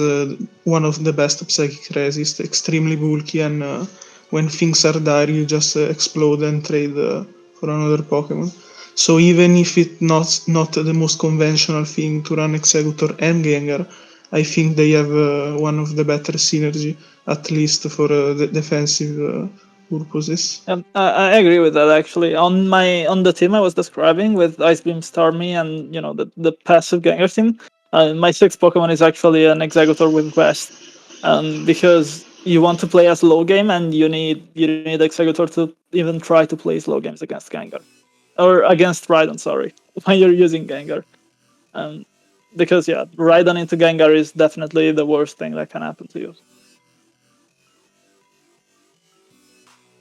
one of the best psychic resist, extremely bulky, and when things are dire you just explode and trade for another Pokemon. So even if it's not the most conventional thing to run Exeggutor and Gengar, I think they have one of the better synergy, at least for the defensive purposes. I agree with that actually. On the team I was describing with Ice Beam, Starmie, and the passive Gengar team, my sixth Pokemon is actually an Exeggutor with Rest, because you want to play as low game and you need Exeggutor to even try to play slow games against Gengar or against Rhydon. Sorry, when you're using Gengar, because Rhydon into Gengar is definitely the worst thing that can happen to you.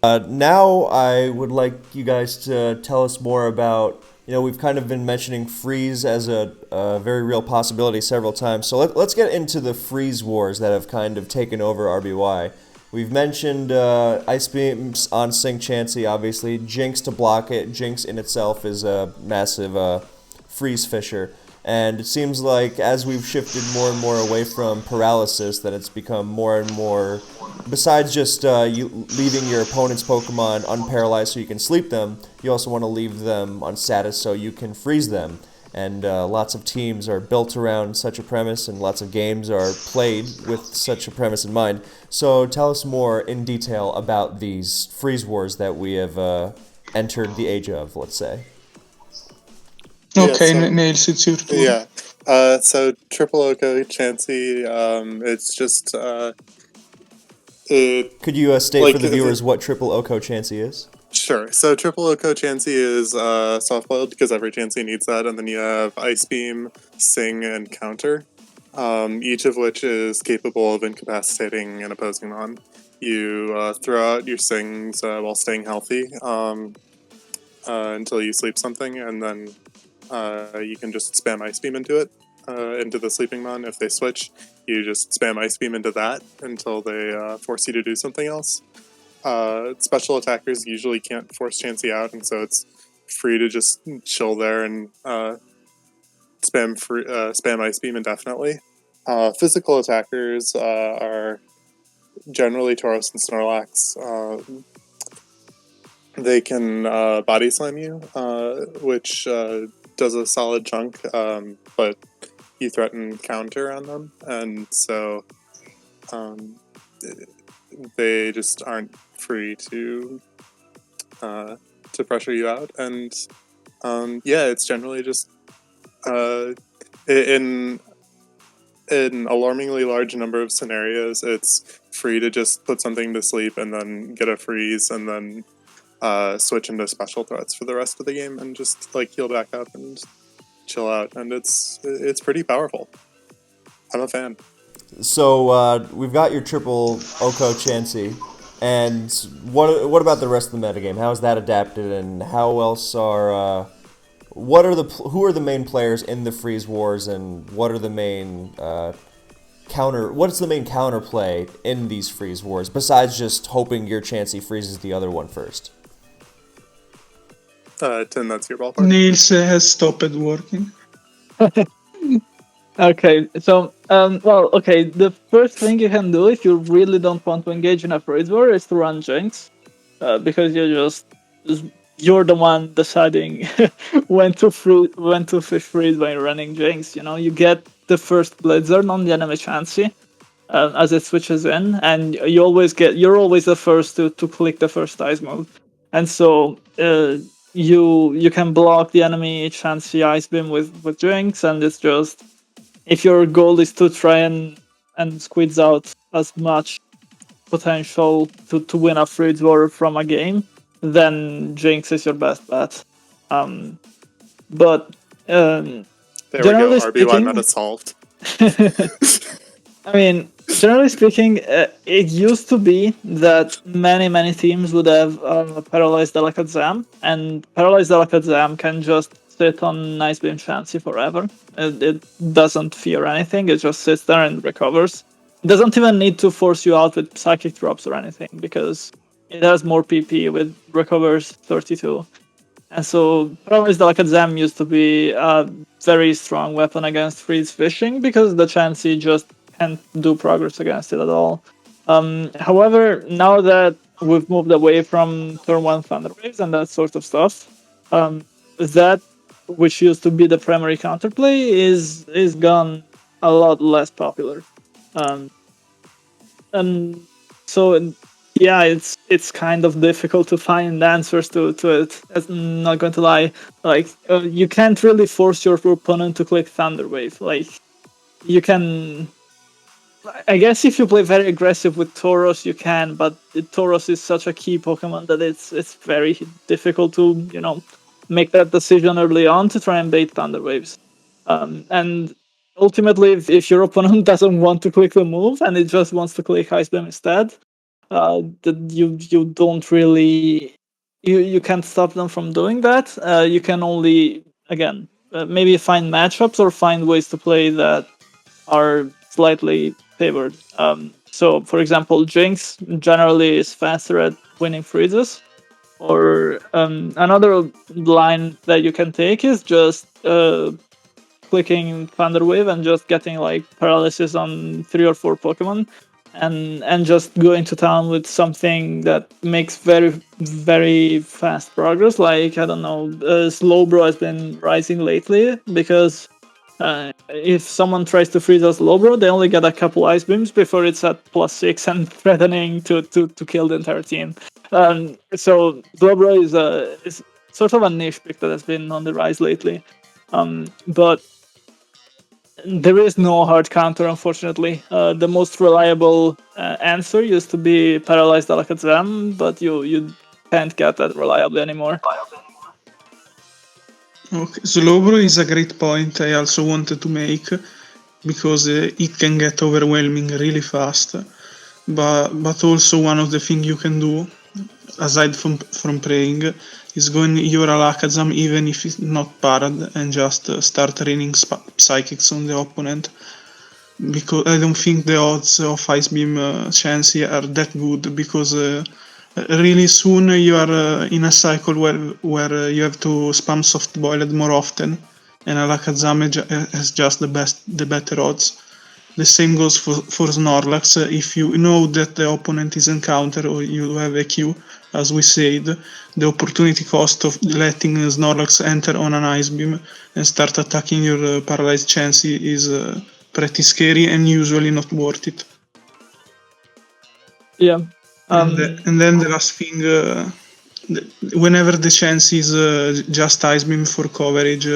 Now I would like you guys to tell us more about, we've kind of been mentioning freeze as a very real possibility several times. So let's get into the freeze wars that have kind of taken over RBY. We've mentioned Ice Beams on Sing Chansey, obviously. Jinx to block it. Jinx in itself is a massive freeze fisher. And it seems like as we've shifted more and more away from paralysis, that it's become more and more, besides just you leaving your opponent's Pokemon unparalyzed so you can sleep them, you also want to leave them on status so you can freeze them. And lots of teams are built around such a premise, and lots of games are played with such a premise in mind. So tell us more in detail about these freeze wars that we have entered the age of, let's say. Okay, Nails, it's your turn. Yeah. So Triple Oko Chansey, it's just Could you state for the viewers what Triple Oko Chansey is? Sure. So Triple Oko Chansey is soft-boiled because every Chansey needs that, and then you have Ice Beam, Sing, and Counter, each of which is capable of incapacitating an opposing mon. You throw out your Sings while staying healthy until you sleep something, and then you can just spam Ice Beam into it, into the sleeping mon. If they switch, you just spam Ice Beam into that until they force you to do something else. Special attackers usually can't force Chansey out, and so it's free to just chill there and spam Ice Beam indefinitely. Physical attackers are generally Tauros and Snorlax. they can body slam you, which does a solid chunk, but you threaten counter on them, and so they just aren't free to pressure you out. And yeah, it's generally just in an alarmingly large number of scenarios, it's free to just put something to sleep and then get a freeze and then switch into special threats for the rest of the game and just like heal back up and chill out. And it's pretty powerful. I'm a fan. So we've got your triple Oko Chansey, and what about the rest of the metagame? How is that adapted, and how else are who are the main players in the Freeze Wars, and what are the main what's the main counterplay in these Freeze Wars besides just hoping your Chansey freezes the other one first? Tim, that's your ballpark. Nails has stopped working. Okay, so, the first thing you can do if you really don't want to engage in a Freeze War is to run Jinx, because you're the one deciding when to freeze when you're running Jinx. You know, you get the first Blizzard on the enemy Chansey as it switches in, and you're always the first to click the first ice move, and so you can block the enemy Chansey Ice Beam with Jinx, and it's just, if your goal is to try and squeeze out as much potential to win a Freeze War from a game, then Jinx is your best bet. But there we generally go. RBY speaking, meta solved. I mean, generally speaking, it used to be that many teams would have paralyzed Alakazam, and paralyzed Alakazam can just sit on Nice Beam Chansey forever. It doesn't fear anything, it just sits there and recovers. It doesn't even need to force you out with Psychic Drops or anything, because it has more PP with recovers 32. And so paralyzed Alakazam used to be a very strong weapon against freeze fishing, because the Chansey just can't do progress against it at all. However, now that we've moved away from turn 1 Thunder Waves and that sort of stuff, that which used to be the primary counterplay is gone a lot less popular. And so yeah, it's kind of difficult to find answers to it. I'm not going to lie. Like, you can't really force your opponent to click Thunder Wave. Like, you can, I guess if you play very aggressive with Tauros, you can, but Tauros is such a key Pokemon that it's very difficult to, make that decision early on to try and bait Thunder Waves. And ultimately, if your opponent doesn't want to click the move and it just wants to click Ice Beam instead, that you don't really, you can't stop them from doing that. You can only, again, maybe find matchups or find ways to play that are slightly favored. So, for example, Jinx generally is faster at winning freezes. Or another line that you can take is just clicking Thunder Wave and just getting like paralysis on 3 or 4 Pokemon, and just going to town with something that makes very fast progress. Like, I don't know, Slowbro has been rising lately because if someone tries to freeze a Slowbro, they only get a couple Ice Beams before it's at +6 and threatening to kill the entire team. So Slowbro is sort of a niche pick that has been on the rise lately. But there is no hard counter, unfortunately. The most reliable answer used to be paralyzed Alakazam, but you can't get that reliably anymore. Okay, Slowbro is a great point I also wanted to make, because it can get overwhelming really fast. But also one of the things you can do, aside from praying, is going your Alakazam even if it's not parried and just start raining psychics on the opponent. Because I don't think the odds of Ice Beam Chansey are that good, because really soon you are in a cycle where you have to spam soft boiled more often, and Alakazam has just the better odds. The same goes for Snorlax. If you know that the opponent is encounter or you have a Q, as we said, the opportunity cost of letting Snorlax enter on an Ice Beam and start attacking your paralyzed Chansey is pretty scary and usually not worth it. Yeah. And then the last thing, whenever the Chansey is just Ice Beam for coverage,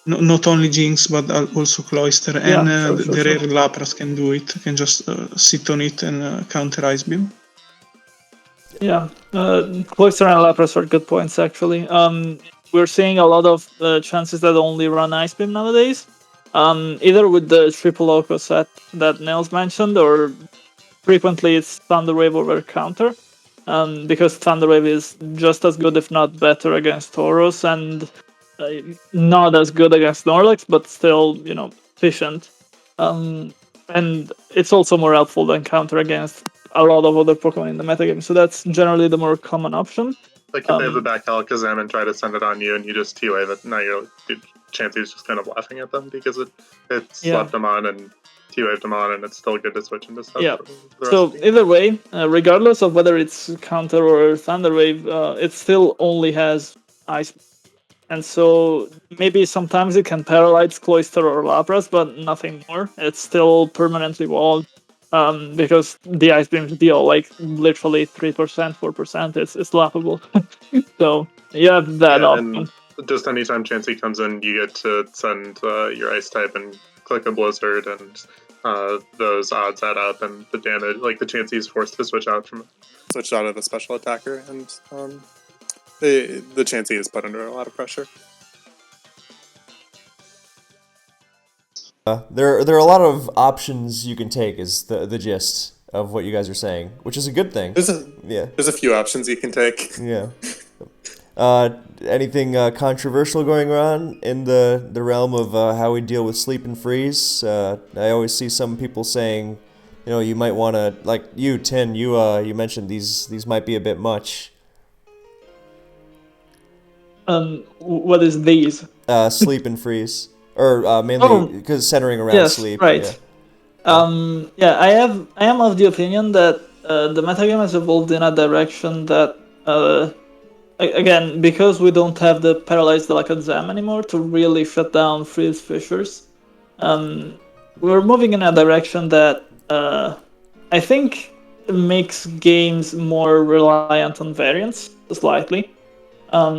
not only Jinx but also Cloyster and the rare Lapras can do it. Can just sit on it and counter Ice Beam. Yeah, Cloyster and Lapras are good points actually. We're seeing a lot of chances that only run Ice Beam nowadays. Either with the triple loco set that Nails mentioned, or frequently it's Thunder Wave over counter. Because Thunder Wave is just as good, if not better, against Tauros, and not as good against Snorlax, but still, efficient. And it's also more helpful than counter against a lot of other Pokemon in the metagame. So that's generally the more common option. Like if they have the back Alakazam and try to send it on you and you just T-Wave it, now your Chansey's just kind of laughing at them because it slapped them on and T-Waved them on, and it's still good to switch into stuff. Yeah. So either way, regardless of whether it's counter or Thunder Wave, it still only has Ice. And so maybe sometimes it can paralyze Cloyster or Lapras, but nothing more. It's still permanently walled because the Ice Beams deal like literally 3%, 4%. It's laughable. So you have that option. And just anytime Chansey comes in, you get to send your Ice type and click a Blizzard, and those odds add up, and the damage, like the Chansey is forced to switch out of a special attacker, and the Chansey is put under a lot of pressure. There are a lot of options you can take, is the gist of what you guys are saying, which is a good thing. There's a few options you can take. Yeah. Anything controversial going on in the realm of how we deal with sleep and freeze? I always see some people saying, you might want to, like you, Tin, you mentioned these might be a bit much. What is these? Sleep and freeze, or mainly because centering around sleep. Right. Yeah. I am of the opinion that the metagame has evolved in a direction that again, because we don't have the paralyzed Alakazam anymore to really shut down freeze fissures, we're moving in a direction that I think makes games more reliant on variance slightly,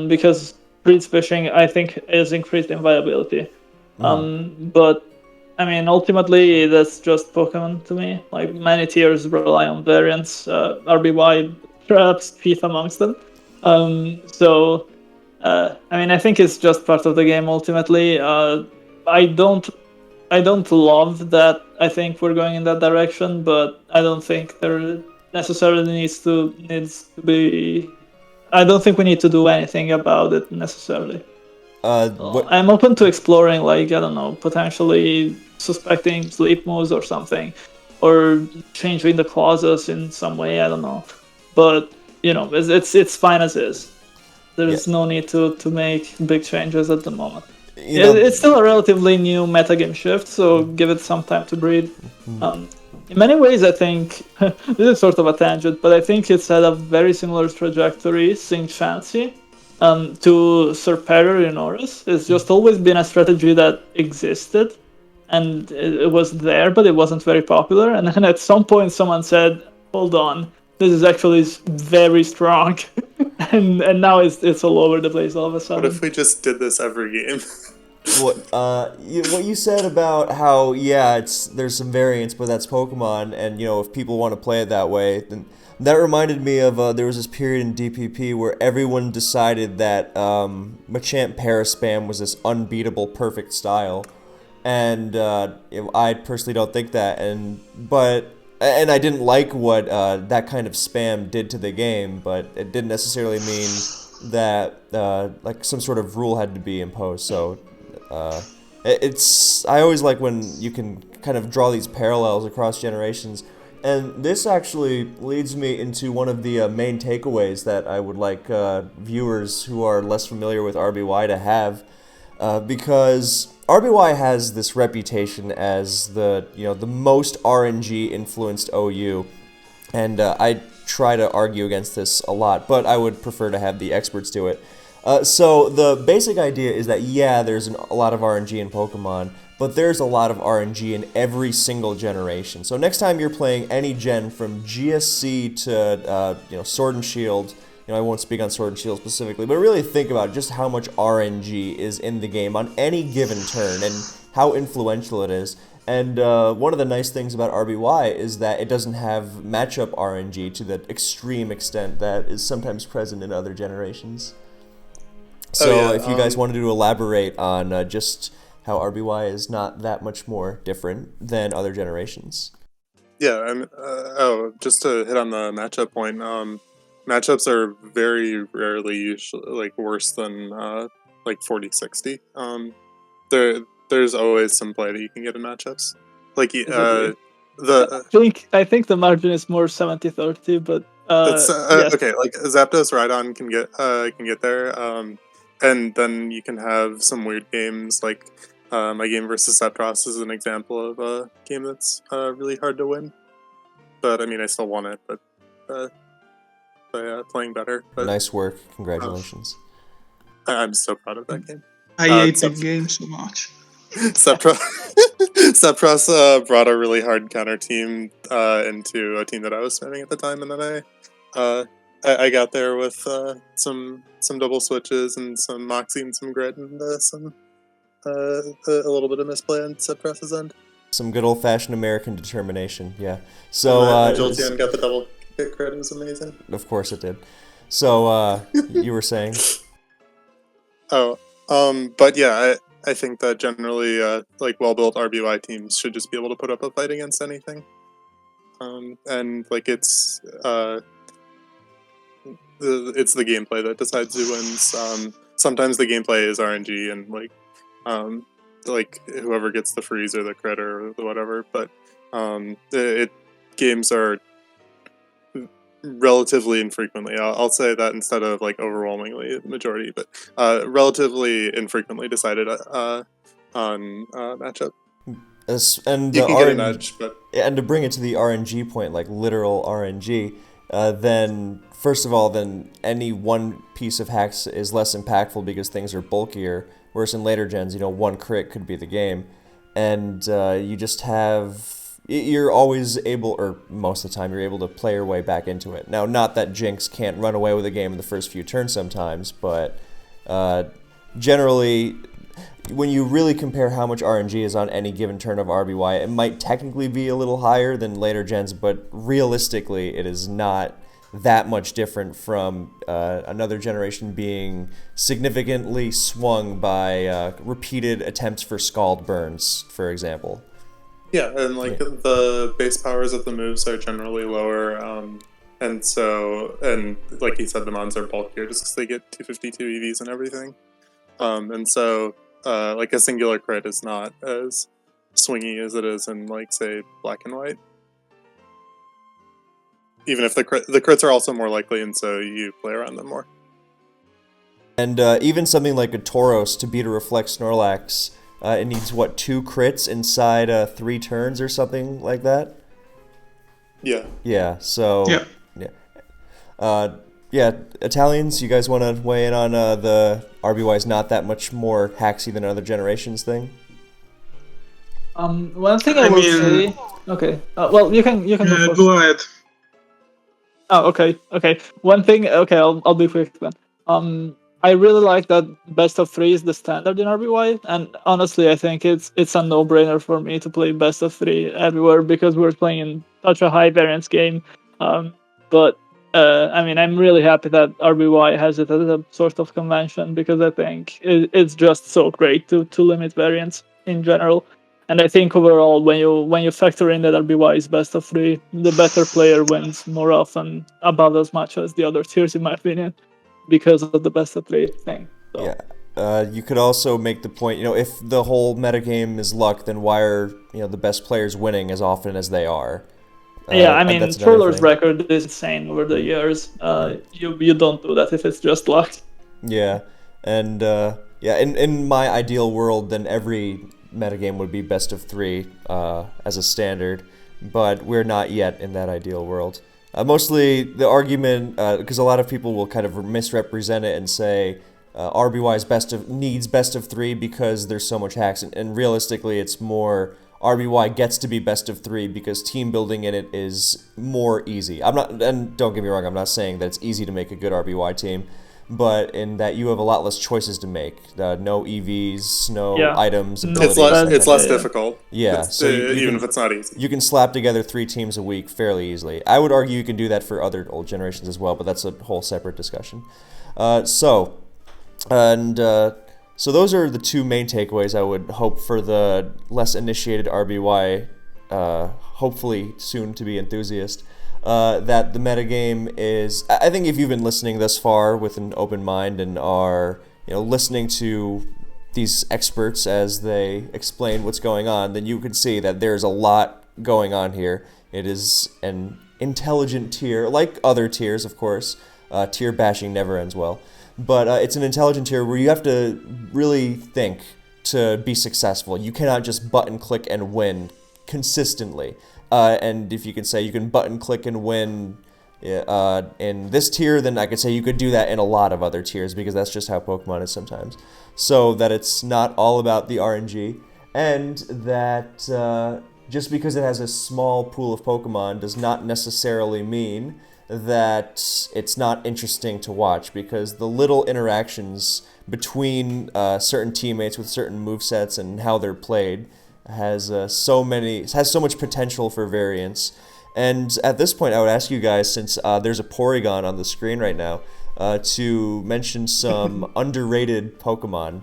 because freeze fishing, I think, is increased in viability. But I mean, ultimately, that's just Pokemon to me. Like, many tiers rely on variance, RBY perhaps chief amongst them. So I mean, I think it's just part of the game ultimately. I don't love that. I think we're going in that direction, but I don't think there necessarily needs to be. I don't think we need to do anything about it necessarily. I'm open to exploring, like, I don't know, potentially suspecting sleep moves or something, or changing the clauses in some way. I don't know, but it's fine as is. There's no need to make big changes at the moment. It's still a relatively new metagame shift, so give it some time to breathe. In many ways, I think this is sort of a tangent, but I think it's had a very similar trajectory, Sing Chansey, to Serperior in Oris. It's just always been a strategy that existed, and it was there, but it wasn't very popular. And then at some point, someone said, "Hold on, this is actually very strong," and now it's all over the place all of a sudden. What if we just did this every game? What you said about how there's some variance, but that's Pokemon, and if people want to play it that way, then that reminded me of there was this period in DPP where everyone decided that Machamp Paraspam was this unbeatable perfect style, and I personally don't think that, and I didn't like what that kind of spam did to the game, but it didn't necessarily mean that like some sort of rule had to be imposed. So I always like when you can kind of draw these parallels across generations, and this actually leads me into one of the main takeaways that I would like viewers who are less familiar with RBY to have. because RBY has this reputation as the most RNG influenced OU, and I try to argue against this a lot, but I would prefer to have the experts do it. So the basic idea is that, yeah, there's a lot of RNG in Pokemon, but there's a lot of RNG in every single generation. So next time you're playing any gen from GSC to Sword and Shield, I won't speak on Sword and Shield specifically, but really think about just how much RNG is in the game on any given turn and how influential it is. And one of the nice things about RBY is that it doesn't have matchup RNG to the extreme extent that is sometimes present in other generations. So if you guys wanted to elaborate on just how RBY is not that much more different than other generations. Yeah, and just to hit on the matchup point, matchups are very rarely usually worse than 40-60. There's always some play that you can get in matchups. I think the margin is more 70-30, but yes. Okay. Like Zapdos Rhydon can get there, and then you can have some weird games. Like my game versus Sephiroth is an example of a game that's really hard to win. But I mean, I still won it, but by playing better. But, nice work! Congratulations. I'm so proud of that game. I hate that game so much. Sephiroth brought a really hard counter team into a team that I was spamming at the time, and then I got there with some double switches and some Moxie and some Grid and some a little bit of misplay on Sephiroth's end. Some good old-fashioned American determination, yeah. So Jolteon got the double hit crit. It was amazing. Of course it did. So you were saying? But yeah, I think that generally, well-built RBY teams should just be able to put up a fight against anything. And it's the gameplay that decides who wins. Sometimes the gameplay is RNG and whoever gets the freeze or the crit or the whatever. But games are relatively infrequently. I'll say that instead of overwhelmingly the majority, but relatively infrequently decided on matchup. And you can get an edge, but and to bring it to the RNG point, literal RNG, then first of all, then any one piece of hacks is less impactful because things are bulkier. Whereas in later gens, one crit could be the game, and you just have. You're always able, or most of the time, you're able to play your way back into it. Now, not that Jinx can't run away with a game in the first few turns sometimes, but generally, when you really compare how much RNG is on any given turn of RBY, it might technically be a little higher than later gens, but realistically, it is not that much different from another generation being significantly swung by repeated attempts for Scald burns, for example. Yeah, and the base powers of the moves are generally lower, and like you said, the mons are bulkier just because they get 252 EVs and everything, and so a singular crit is not as swingy as it is in say Black and White. Even if the crits are also more likely, and so you play around them more. And even something like a Tauros to beat a Reflect Snorlax. It needs, 2 crits inside 3 turns or something like that? Yeah. Yeah, so... Yeah. Italians, you guys want to weigh in on the RBY's not that much more hacksy than other generations thing? One thing I will say... Okay. Well, you can go first. Go ahead. Oh, okay. One thing... Okay, I'll be quick then. I really like that best of 3 is the standard in RBY, and honestly, I think it's a no-brainer for me to play best of 3 everywhere because we're playing in such a high variance game. But I'm really happy that RBY has it as a sort of convention because I think it's just so great to limit variance in general. And I think overall, when you factor in that RBY is best of 3, the better player wins more often, about as much as the other tiers, in my opinion. Because of the best of 3 thing. So. Yeah. You could also make the point, if the whole metagame is luck, then why are, the best players winning as often as they are? Troller's record is insane over the years. You don't do that if it's just luck. Yeah. And Yeah, in my ideal world, then every metagame would be best of 3 as a standard, but we're not yet in that ideal world. Mostly the argument, because a lot of people will kind of misrepresent it and say RBY needs best of 3 because there's so much hacks, and realistically it's more RBY gets to be best of 3 because team building in it is more easy. And don't get me wrong, I'm not saying that it's easy to make a good RBY team, but in that you have a lot less choices to make. No EVs, no items, abilities. It's less difficult. Yeah, so even if it's not easy. You can slap together 3 teams a week fairly easily. I would argue you can do that for other old generations as well, but that's a whole separate discussion. So those are the 2 main takeaways I would hope for the less initiated RBY, hopefully soon to be enthusiast. That the metagame is, I think if you've been listening thus far with an open mind and are listening to these experts as they explain what's going on, then you can see that there's a lot going on here. It is an intelligent tier, like other tiers, of course. Tier bashing never ends well. But it's an intelligent tier where you have to really think to be successful. You cannot just button click and win consistently. And if you can say you can button click and win in this tier, then I could say you could do that in a lot of other tiers, because that's just how Pokemon is sometimes. So that it's not all about the RNG, and that just because it has a small pool of Pokemon does not necessarily mean that it's not interesting to watch, because the little interactions between certain teammates with certain movesets and how they're played has so much potential for variance. And at this point, I would ask you guys, since there's a Porygon on the screen right now, to mention some underrated Pokemon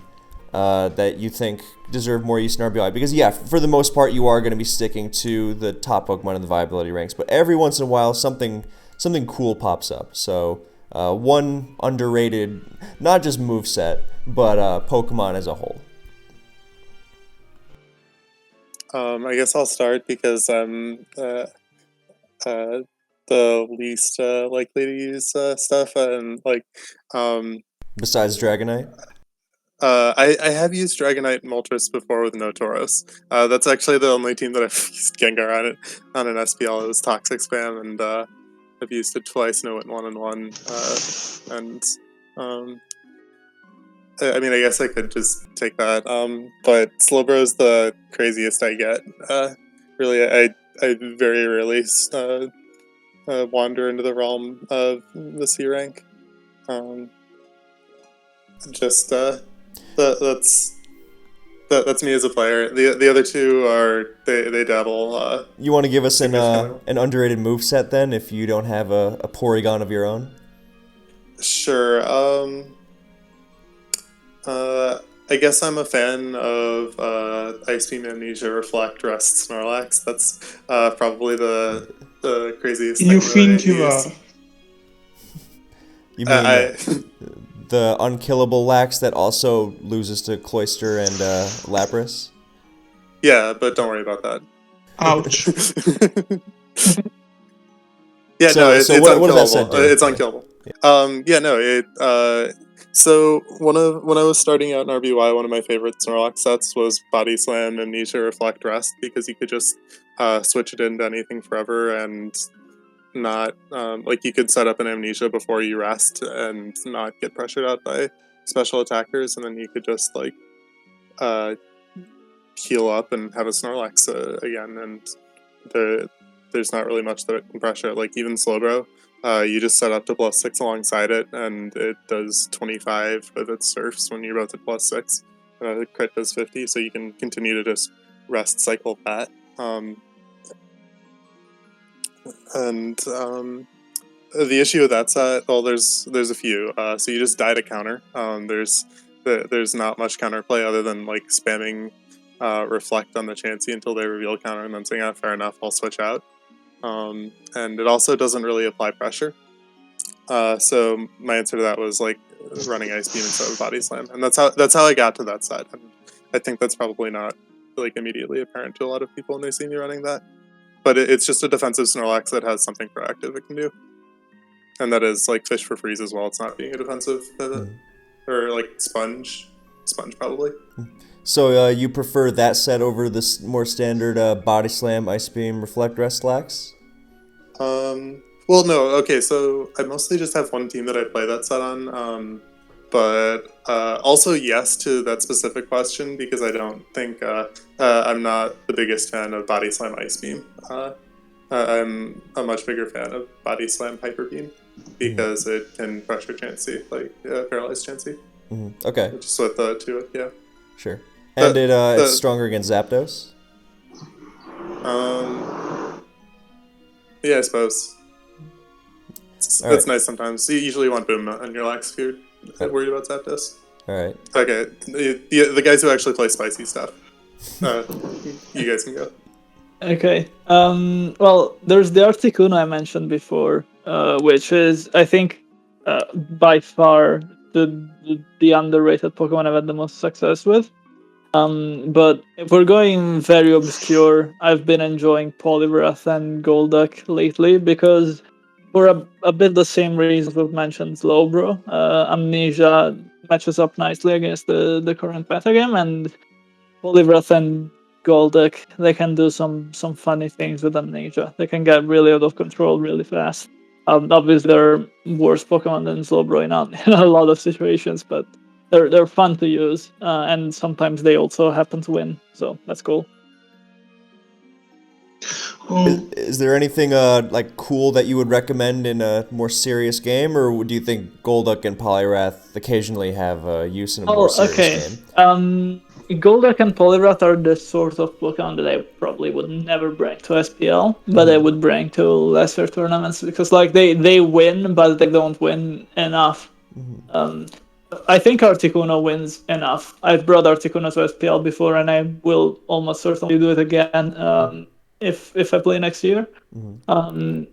that you think deserve more use in RBI. Because yeah, for the most part, you are going to be sticking to the top Pokemon in the viability ranks, but every once in a while, something cool pops up. So one underrated, not just moveset, but Pokemon as a whole. I guess I'll start because I'm the least likely to use stuff, and Besides Dragonite? I have used Dragonite and Moltres before with no Tauros. That's actually the only team that I've used Gengar on an SPL. It was Toxic Spam, and I've used it twice, and it went 1-1. I mean, I guess I could just take that. But Slowbro's the craziest I get. Really, I very rarely wander into the realm of the C rank. That's me as a player. The other two are they dabble. You want to give us an underrated moveset then, if you don't have a Porygon of your own? Sure. I guess I'm a fan of Ice Beam, Amnesia, Reflect, Rest, Snorlax. That's probably the craziest thing. You think you are? You mean the unkillable Lax that also loses to Cloyster and Lapras? Yeah, but don't worry about that. Ouch. Yeah, so, no, it's what unkillable. Does that do? It's unkillable. So when I was starting out in RBY, one of my favorite Snorlax sets was Body Slam, Amnesia, Reflect, Rest, because you could just switch it into anything forever, and not you could set up an Amnesia before you rest and not get pressured out by special attackers, and then you could just heal up and have a Snorlax again, and there's not really much that it can pressure. Even Slowbro, you just set up to +6 alongside it, and it does 25 with its surfs when you're both at +6. The crit does 50, so you can continue to just rest cycle that. The issue with that set, well, there's a few. So you just die to counter. There's not much counterplay other than spamming Reflect on the Chansey until they reveal counter, and then saying, "Ah, fair enough, I'll switch out." And it also doesn't really apply pressure. So my answer to that was running Ice Beam instead of Body Slam, and that's how I got to that set. And I think that's probably not immediately apparent to a lot of people when they see me running that. But it's just a defensive Snorlax that has something proactive it can do, and that is Fish for Freeze as well. It's not being a defensive pivot or Sponge. Sponge, probably. So you prefer that set over this more standard Body Slam, Ice Beam, Reflect, Rest, Lax? Well, no. Okay, so I mostly just have one team that I play that set on. But also yes to that specific question, because I don't think I'm not the biggest fan of Body Slam Ice Beam. I'm a much bigger fan of Body Slam Hyper Beam because it can pressure Chansey, like paralyze Chansey. Okay. Just with the two, yeah. Sure. And it's stronger against Zapdos? Yeah, I suppose. That's nice sometimes. You usually want Boom on your Lax if you're worried about Zapdos. Alright. Okay, the guys who actually play spicy stuff. You guys can go. Okay. Well, there's the Articuno I mentioned before, which is, I think, by far the underrated Pokemon I've had the most success with. But if we're going very obscure, I've been enjoying Poliwrath and Golduck lately because for a bit the same reasons we've mentioned Slowbro. Amnesia matches up nicely against the current metagame, and Poliwrath and Golduck, they can do some funny things with Amnesia. They can get really out of control really fast. Obviously, they're worse Pokemon than Slowbro in a lot of situations, but they're fun to use, and sometimes they also happen to win, so that's cool. Is there anything like cool that you would recommend in a more serious game, or do you think Golduck and Poliwrath occasionally have use in a more serious game? Golduck and Poliwrath are the sort of Pokemon that I probably would never bring to SPL, but I would bring to lesser tournaments because like they win, but they don't win enough. I think Articuno wins enough. I've brought Articuno to SPL before, and I will almost certainly do it again if I play next year. And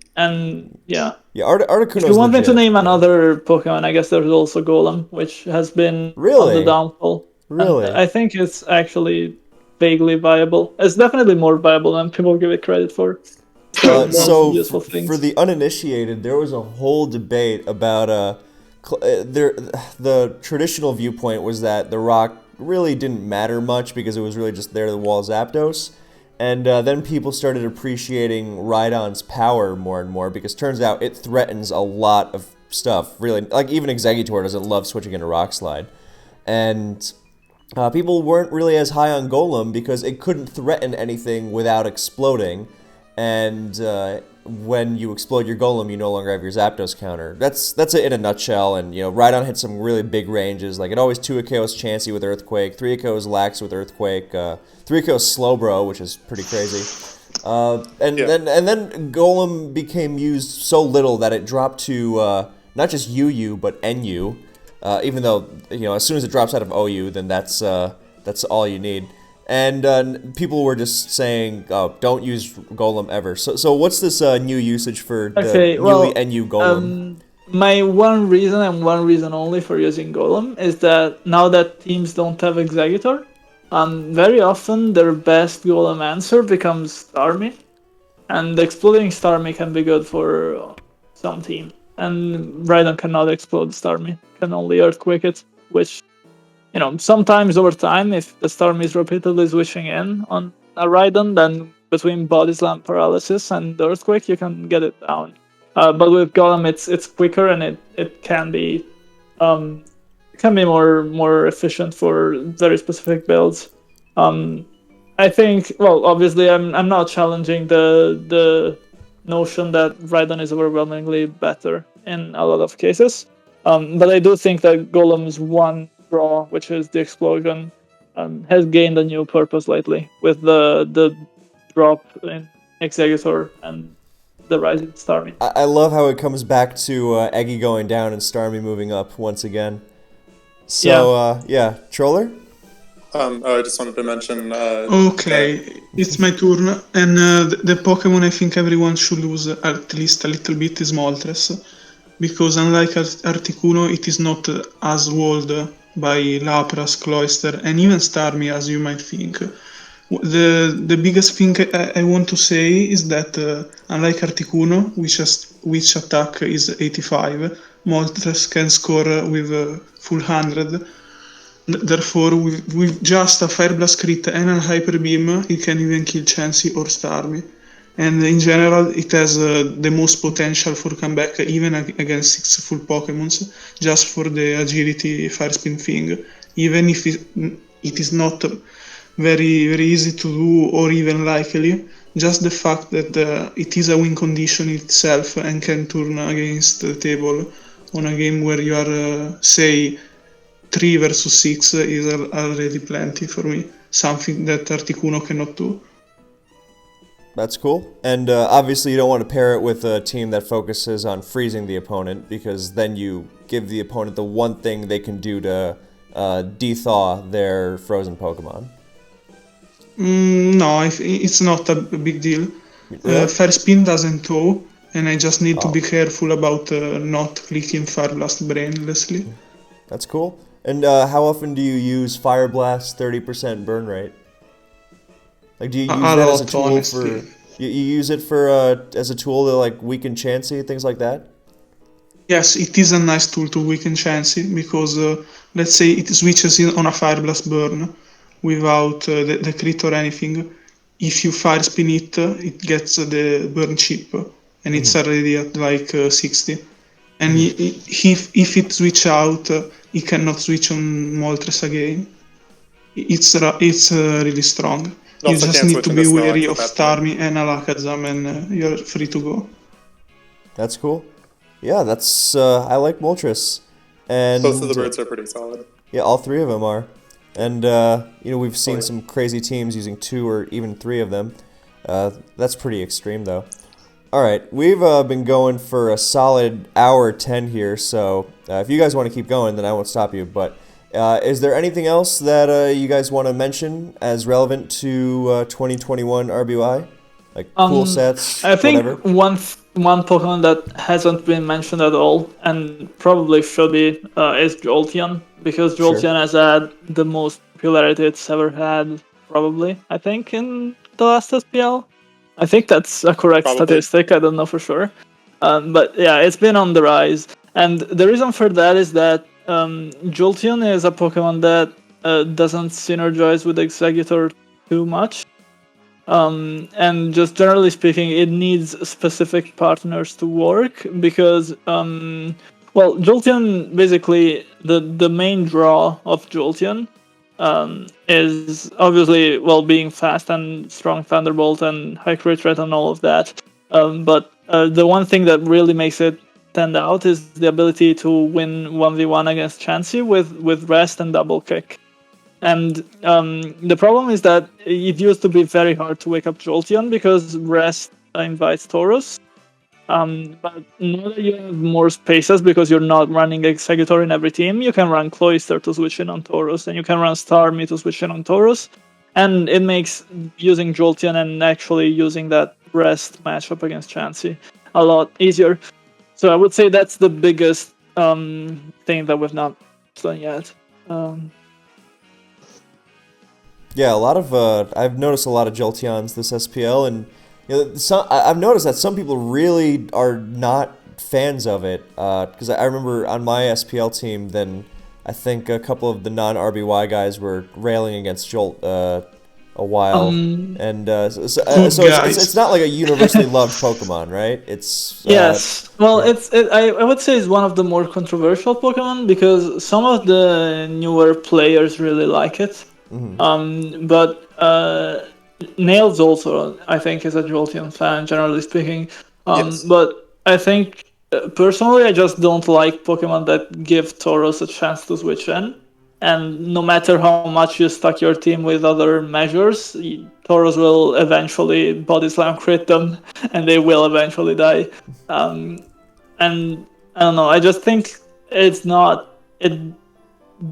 yeah. Yeah, Articuno. If you want me to name another Pokemon, I guess there's also Golem, which has been on the downfall. Really? And I think it's actually vaguely viable. It's definitely more viable than people give it credit for. So for the uninitiated, there was a whole debate about the traditional viewpoint was that the rock really didn't matter much because it was really just there to wall Zapdos. And then people started appreciating Rhydon's power more and more because turns out it threatens a lot of stuff. Really, like even Exeggutor doesn't love switching into Rock Slide. And people weren't really as high on Golem because it couldn't threaten anything without exploding. And when you explode your Golem, you no longer have your Zapdos counter. That's it in a nutshell. And Rhydon hit some really big ranges. Like it always 2-KOs Chansey with Earthquake, 3-KOs Lax with Earthquake, 3-KOs Slowbro, which is pretty crazy. Then Golem became used so little that it dropped to not just UU but NU. Even though as soon as it drops out of OU, then that's all you need. And people were just saying, "Oh, don't use Golem ever." So what's this new usage for the NU Golem? My one reason and one reason only for using Golem is that now that teams don't have Exeggutor, very often their best Golem answer becomes Starmie, and exploding Starmie can be good for some team. And Rhydon cannot explode Starmie, can only Earthquake it, which sometimes over time, if the Starmie is repeatedly switching in on a Rhydon, then between Body Slam, Paralysis, and Earthquake, you can get it down. But with Golem, it's quicker and it can be more efficient for very specific builds. I think, well, obviously, I'm not challenging the notion that Rhydon is overwhelmingly better in a lot of cases, but I do think that Golem's one draw, which is the explosion, has gained a new purpose lately with the drop in Exeggutor and the rising Starmie. I love how it comes back to Eggy going down and Starmie moving up once again. So Troller? I just wanted to mention. Okay, it's my turn, and the Pokemon I think everyone should lose at least a little bit is Moltres, because unlike Articuno, it is not as walled by Lapras, Cloyster, and even Starmie as you might think. The biggest thing I want to say is that unlike Articuno, which attack is 85, Moltres can score with full 100. Therefore, with just a Fire Blast crit and a Hyper Beam, it can even kill Chansey or Starmie. And in general, it has the most potential for comeback, even against 6 full Pokémons, just for the agility Fire Spin thing. Even if it is not very, very easy to do or even likely, just the fact that it is a win condition itself and can turn against the table on a game where you are, say, 3 versus 6 is already plenty for me. Something that Articuno cannot do. That's cool. And obviously you don't want to pair it with a team that focuses on freezing the opponent, because then you give the opponent the one thing they can do to de-thaw their frozen Pokemon. No, it's not a big deal. Really? Fire Spin doesn't thaw, and I just need to be careful about not clicking Fire Blast brainlessly. That's cool. And how often do you use Fire Blast 30% burn rate? Like, do you use that as a tool honestly. for... You use it for as a tool to like weaken Chansey, things like that? Yes, it is a nice tool to weaken Chansey, because let's say it switches in on a Fire Blast burn without the crit or anything. If you Fire Spin it, it gets the burn chip, and it's already at like 60. And if it switch out, it cannot switch on Moltres again. It's really strong. You Also just can't need switch to into be Snorlax wary at of that point. Starmie and Alakazam, and you're free to go. That's cool. Yeah, that's... I like Moltres. And Both of the birds are pretty solid. yeah, all 3 of them are. And, we've seen some crazy teams using 2 or even 3 of them. That's pretty extreme, though. Alright, we've been going for a solid hour 10 here, so if you guys want to keep going, then I won't stop you. But is there anything else that you guys want to mention as relevant to 2021 RBY? Like cool sets, I think whatever? one Pokemon that hasn't been mentioned at all, and probably should be, is Jolteon, because Sure. Jolteon has had the most popularity it's ever had, probably, I think, in the last SPL. I think that's a correct Probably. statistic, I don't know for sure. But yeah, it's been on the rise. And the reason for that is that Jolteon is a Pokemon that doesn't synergize with Exeggutor too much. And just generally speaking, it needs specific partners to work, because Jolteon, basically the main draw of Jolteon is obviously being fast and strong Thunderbolt and high crit rate and all of that. But the one thing that really makes it stand out is the ability to win 1v1 against Chansey with rest and double kick. And the problem is that it used to be very hard to wake up Jolteon because rest invites Tauros. But now that you have more spaces, because you're not running Exeggutor in every team, you can run Cloyster to switch in on Tauros, and you can run Starmie to switch in on Tauros. And it makes using Jolteon and actually using that rest matchup against Chansey a lot easier. So I would say that's the biggest thing that we've not done yet. Yeah, a lot of I've noticed a lot of Jolteons this SPL, and I've noticed that some people really are not fans of it. Because I remember on my SPL team, then I think a couple of the non-RBY guys were railing against Jolt a while, and so it's not like a universally loved Pokemon, right? It's yes. Well, I would say it's one of the more controversial Pokemon, because some of the newer players really like it. But Nails also, I think, is a Jolteon fan, generally speaking. Yes. But I think, personally, I just don't like Pokemon that give Tauros a chance to switch in. And no matter how much you stack your team with other measures, Tauros will eventually body slam crit them, and they will eventually die. And I don't know, I just think it's not...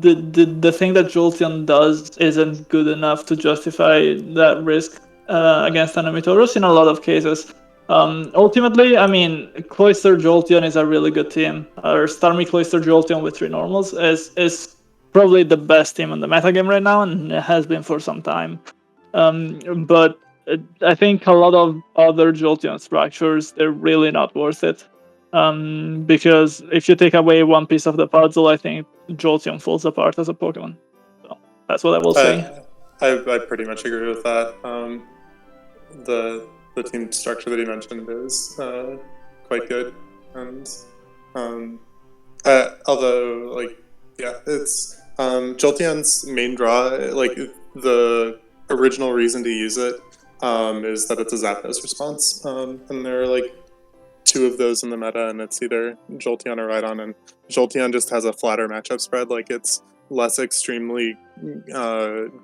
The thing that Jolteon does isn't good enough to justify that risk against enemy Tauros in a lot of cases. Ultimately, I mean, Cloyster Jolteon is a really good team. Or Starmie Cloyster Jolteon with 3 normals is probably the best team in the metagame right now, and it has been for some time. But I think a lot of other Jolteon structures, they're really not worth it. Because if you take away one piece of the puzzle, I think Jolteon falls apart as a Pokemon. That's what I will say. I pretty much agree with that. The team structure that he mentioned is quite good, and although it's Jolteon's main draw. Like the original reason to use it is that it's a Zapdos response, and there are like 2 of those in the meta, and it's either Jolteon or Rhydon, and Jolteon just has a flatter matchup spread. Like it's less extremely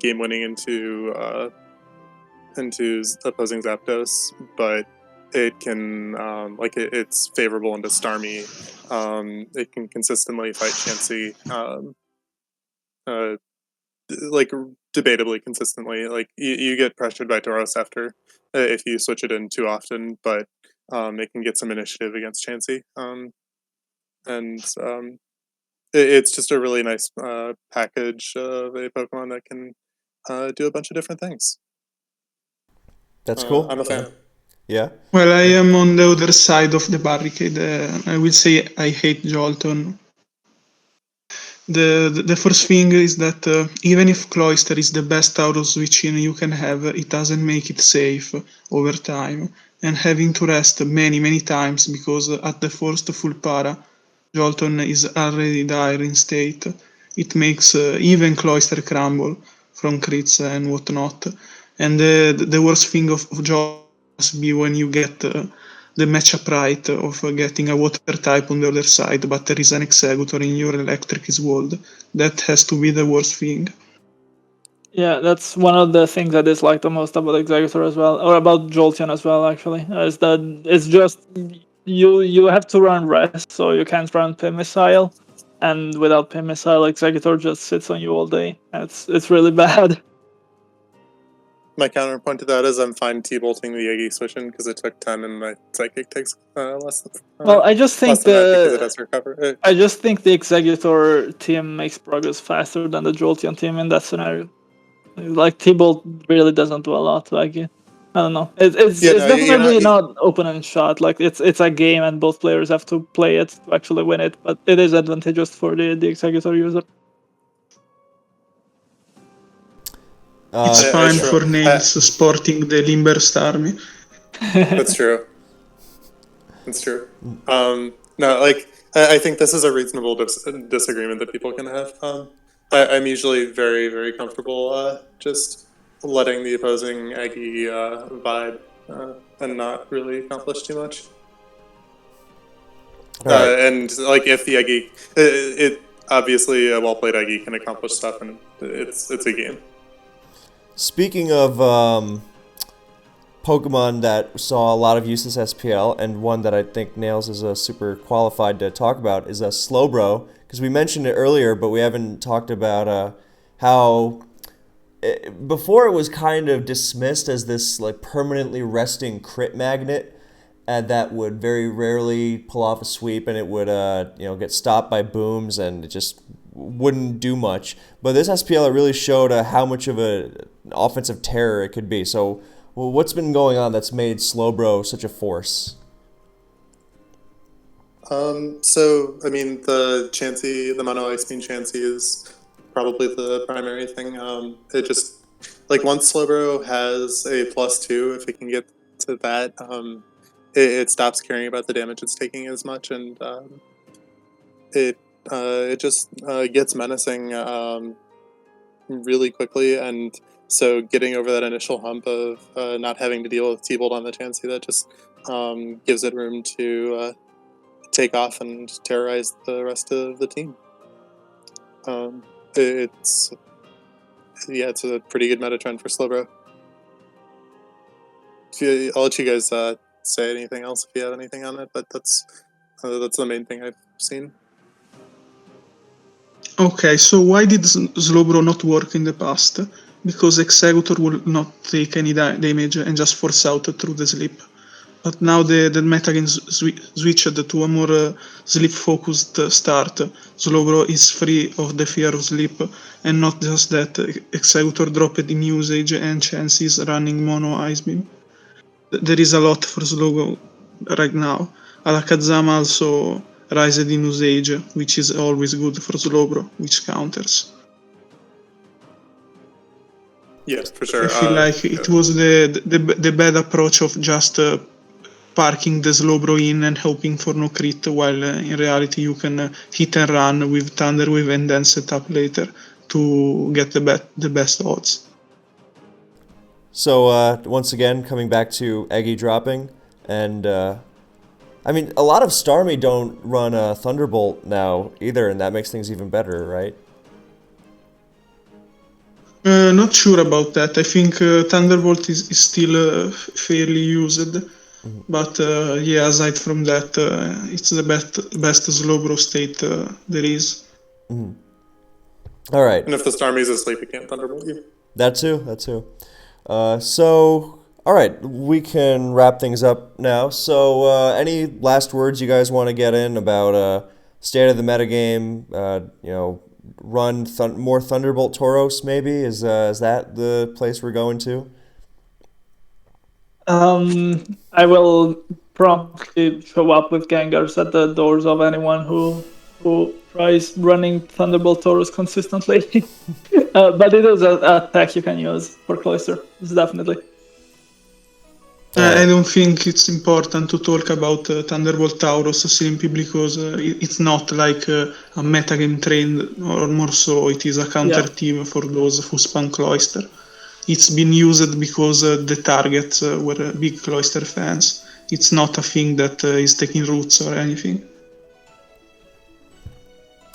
game-winning into opposing Zapdos, but it can it's favorable into Starmie. It can consistently fight Chansey, like debatably consistently. Like you get pressured by Tauros after if you switch it in too often, but it can get some initiative against Chansey. And it's just a really nice package of a Pokemon that can do a bunch of different things. That's cool. I'm a fan. Yeah. Well, I am on the other side of the barricade. I will say I hate Jolteon. The first thing is that even if Cloyster is the best out of switching you can have, it doesn't make it safe over time. And having to rest many times because at the first full para, Jolteon is already dire in state. It makes even Cloyster crumble from crits and whatnot. And the worst thing of Jolteon must be when you get the matchup right of getting a water type on the other side, but there is an Exeggutor in your electric is walled. That has to be the worst thing. Yeah, that's one of the things I dislike the most about Exeggutor as well, or about Jolteon as well, actually, is that it's just you have to run rest, so you can't run Pin Missile, and without Pin Missile, Exeggutor just sits on you all day. It's really bad. My counterpoint to that is I'm fine T-bolting the Yagi switch-in because it took 10 and my Psychic takes less than Well, I just think that because it has recover. I just think the Exeggutor team makes progress faster than the Jolteon team in that scenario. Like T-Bolt really doesn't do a lot. Like I don't know. It's definitely not open and shot. Like it's a game and both players have to play it to actually win it. But it is advantageous for the Exeggutor user. It's fine for Nails sporting the Limber Starmie. That's true. That's true. No, like I think this is a reasonable disagreement that people can have. I'm usually very comfortable just letting the opposing Aggie vibe and not really accomplish too much. Right. And like if the Aggie, it obviously a well-played Aggie can accomplish stuff, and it's a game. Speaking of Pokemon that saw a lot of use this SPL, and one that I think Nails is super qualified to talk about, is Slowbro, because we mentioned it earlier, but we haven't talked about how before it was kind of dismissed as this like permanently resting crit magnet, and that would very rarely pull off a sweep, and it would get stopped by booms, and it just wouldn't do much. But this SPL really showed how much of an offensive terror it could be. So, well, what's been going on that's made Slowbro such a force? So I mean, the Chansey, the Mono Ice Beam Chansey is probably the primary thing. It just like once Slowbro has a +2, if it can get to that, it stops caring about the damage it's taking as much, and it just gets menacing really quickly, and so getting over that initial hump of not having to deal with T-Bolt on the Chansey, that just gives it room to take off and terrorize the rest of the team. It's a pretty good meta trend for Slowbro. I'll let you guys say anything else if you have anything on it, but that's the main thing I've seen. Okay, so why did Slowbro not work in the past? Because Exeggutor will not take any damage and just force out through the sleep. But now the metagame switched to a more sleep-focused start. Slowbro is free of the fear of sleep, and not just that, Exeggutor dropped in usage and Chansey is running Mono Ice Beam. There is a lot for Slowbro right now. Alakazam also rised in usage, which is always good for Slowbro, which counters. Yeah, for sure. I feel like it was the bad approach of just parking the Slowbro in and hoping for no crit, while in reality you can hit and run with Thunder Wave and then set up later to get the best odds. So once again, coming back to Eggy dropping, and I mean, a lot of Starmie don't run Thunderbolt now either, and that makes things even better, right? Not sure about that. I think Thunderbolt is still fairly used, but yeah, aside from that, it's the best Slowbro state there is. All right. And if the Starmie's asleep, it can't Thunderbolt you. That too. So, all right, we can wrap things up now. So, any last words you guys want to get in about state of the metagame? Run more Thunderbolt Tauros, maybe? Is that the place we're going to? I will promptly show up with Gengars at the doors of anyone who tries running Thunderbolt Tauros consistently. But it is a tech you can use for Cloister. It's definitely. I don't think it's important to talk about Thunderbolt Tauros simply because it's not like a metagame trend, or more so it is a counter team for those who spam Cloister. It's been used because the targets were big Cloister fans. It's not a thing that is taking roots or anything.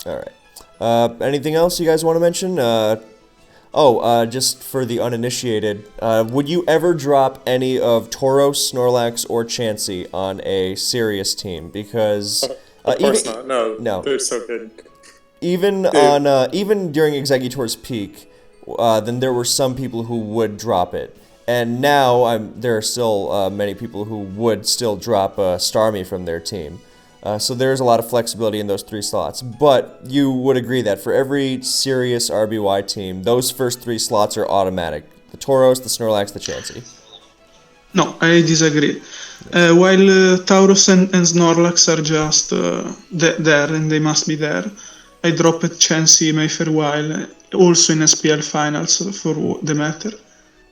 All right. Anything else you guys want to mention? Just for the uninitiated, would you ever drop any of Tauros, Snorlax, or Chansey on a serious team? Because of course not. No, they're so good. Even during Exeggutor's peak, then there were some people who would drop it, and now there are still many people who would still drop Starmie from their team. So there's a lot of flexibility in those 3 slots. But you would agree that for every serious RBY team, those first 3 slots are automatic. The Tauros, the Snorlax, the Chansey. No, I disagree. While Tauros and Snorlax are just there, and they must be there, I dropped Chansey in my farewell, also in SPL finals for the matter.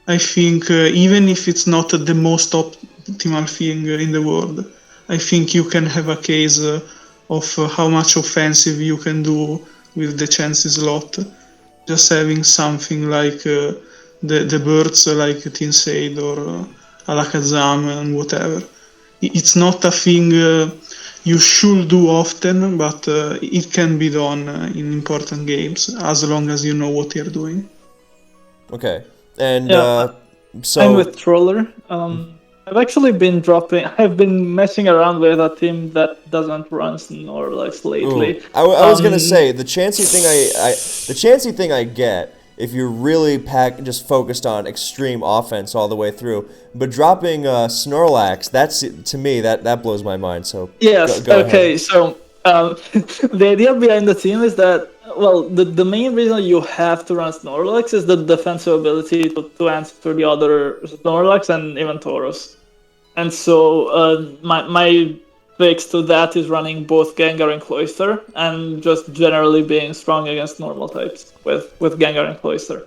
I think even if it's not the most optimal thing in the world, I think you can have a case of how much offensive you can do with the Chansey slot. Just having something like the birds like Tinsaid or Alakazam and whatever. It's not a thing you should do often, but it can be done in important games as long as you know what you're doing. Okay. And so I'm with Troller. I've actually been I've been messing around with a team that doesn't run Snorlax lately. I was gonna say the Chansey thing I get if you're really just focused on extreme offense all the way through. But dropping Snorlax, to me that blows my mind. So yes, go okay. ahead. So the idea behind the team is that, well, the main reason you have to run Snorlax is the defensive ability to answer the other Snorlax and even Tauros. And so my fix to that is running both Gengar and Cloister, and just generally being strong against normal types with Gengar and Cloister.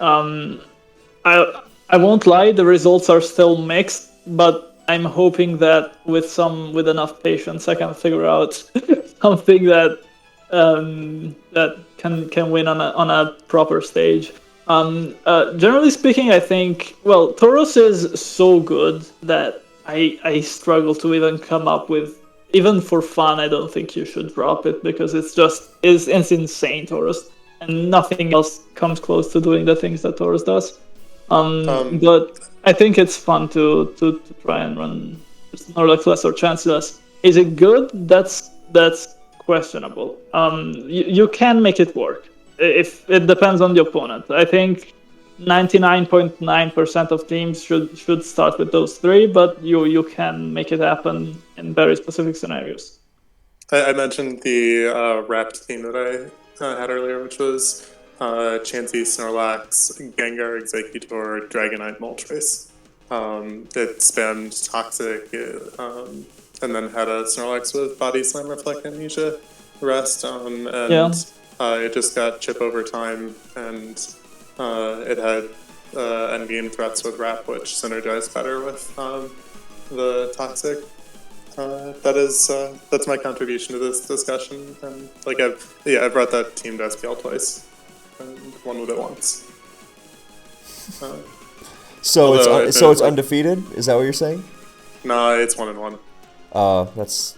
I won't lie, the results are still mixed, but I'm hoping that with enough patience, I can figure out something that can win on a proper stage. Generally speaking, I think, well, Tauros is so good that I struggle to even come up with, even for fun, I don't think you should drop it, because it's insane, Tauros, and nothing else comes close to doing the things that Tauros does. But I think it's fun to try and run Snorlax less or Chanceless. Is it good? That's questionable. You can make it work. If it depends on the opponent. I think 99.9% of teams should start with those 3, but you can make it happen in very specific scenarios. I mentioned the wrapped team that I had earlier, which was Chansey, Snorlax, Gengar, Exeggutor, Dragonite, Moltres. It spammed Toxic, and then had a Snorlax with Body Slam, Reflect, Amnesia, rest, it just got chip over time, and it had endgame threats with Wrap, which synergize better with the Toxic. That's my contribution to this discussion, and like I've brought that team to SPL twice, and won with it once. So it's like, undefeated. Is that what you're saying? No, it's 1-1. That's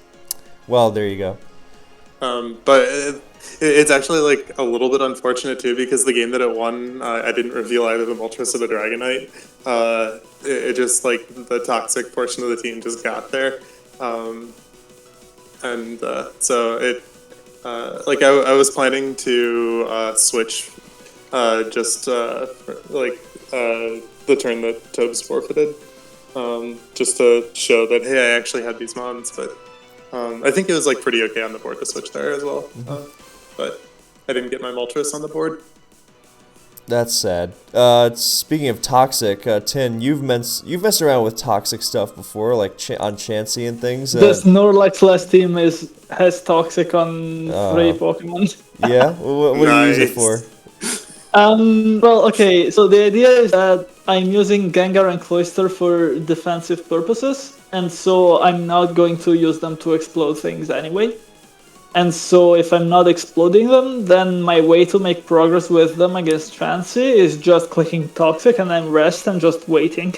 well. There you go. But it's actually like a little bit unfortunate too, because the game that it won, I didn't reveal either the Moltres or the Dragonite. It just like the Toxic portion of the team just got there. So it, like I was planning to switch just like the turn that Tobes forfeited, just to show that, hey, I actually had these mons, but I think it was like pretty okay on the board to switch there as well. But I didn't get my Moltres on the board. That's sad. Speaking of Toxic, Tin, you've messed around with Toxic stuff before, like on Chansey and things. The Snorlax last team has Toxic on 3 Pokemon. Yeah? What do you use it for? Well, okay, so the idea is that I'm using Gengar and Cloyster for defensive purposes, and so I'm not going to use them to explode things anyway. And so if I'm not exploding them, then my way to make progress with them against Chansey is just clicking Toxic and then rest and just waiting.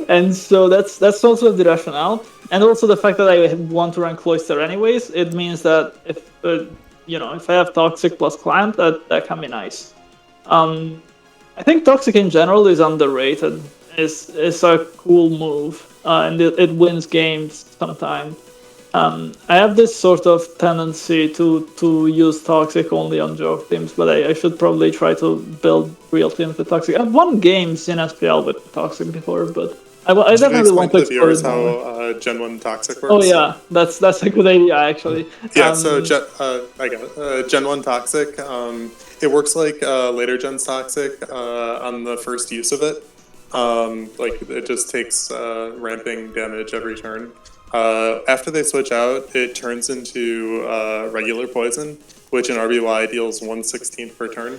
And so that's also the rationale. And also the fact that I want to run Cloyster anyways, it means that if if I have Toxic plus Clamp, that can be nice. I think Toxic in general is underrated. It's a cool move, and it wins games sometimes. I have this sort of tendency to use Toxic only on joke teams, but I should probably try to build real teams with Toxic. I've won games in SPL with Toxic before, but I definitely want to explore it more. How Gen 1 Toxic works? Oh yeah, that's a good idea actually. Yeah, so I got it. Gen 1 Toxic, it works like later Gen's Toxic on the first use of it. Like it just takes ramping damage every turn. After they switch out, it turns into regular poison, which in RBY deals 1/16 per turn.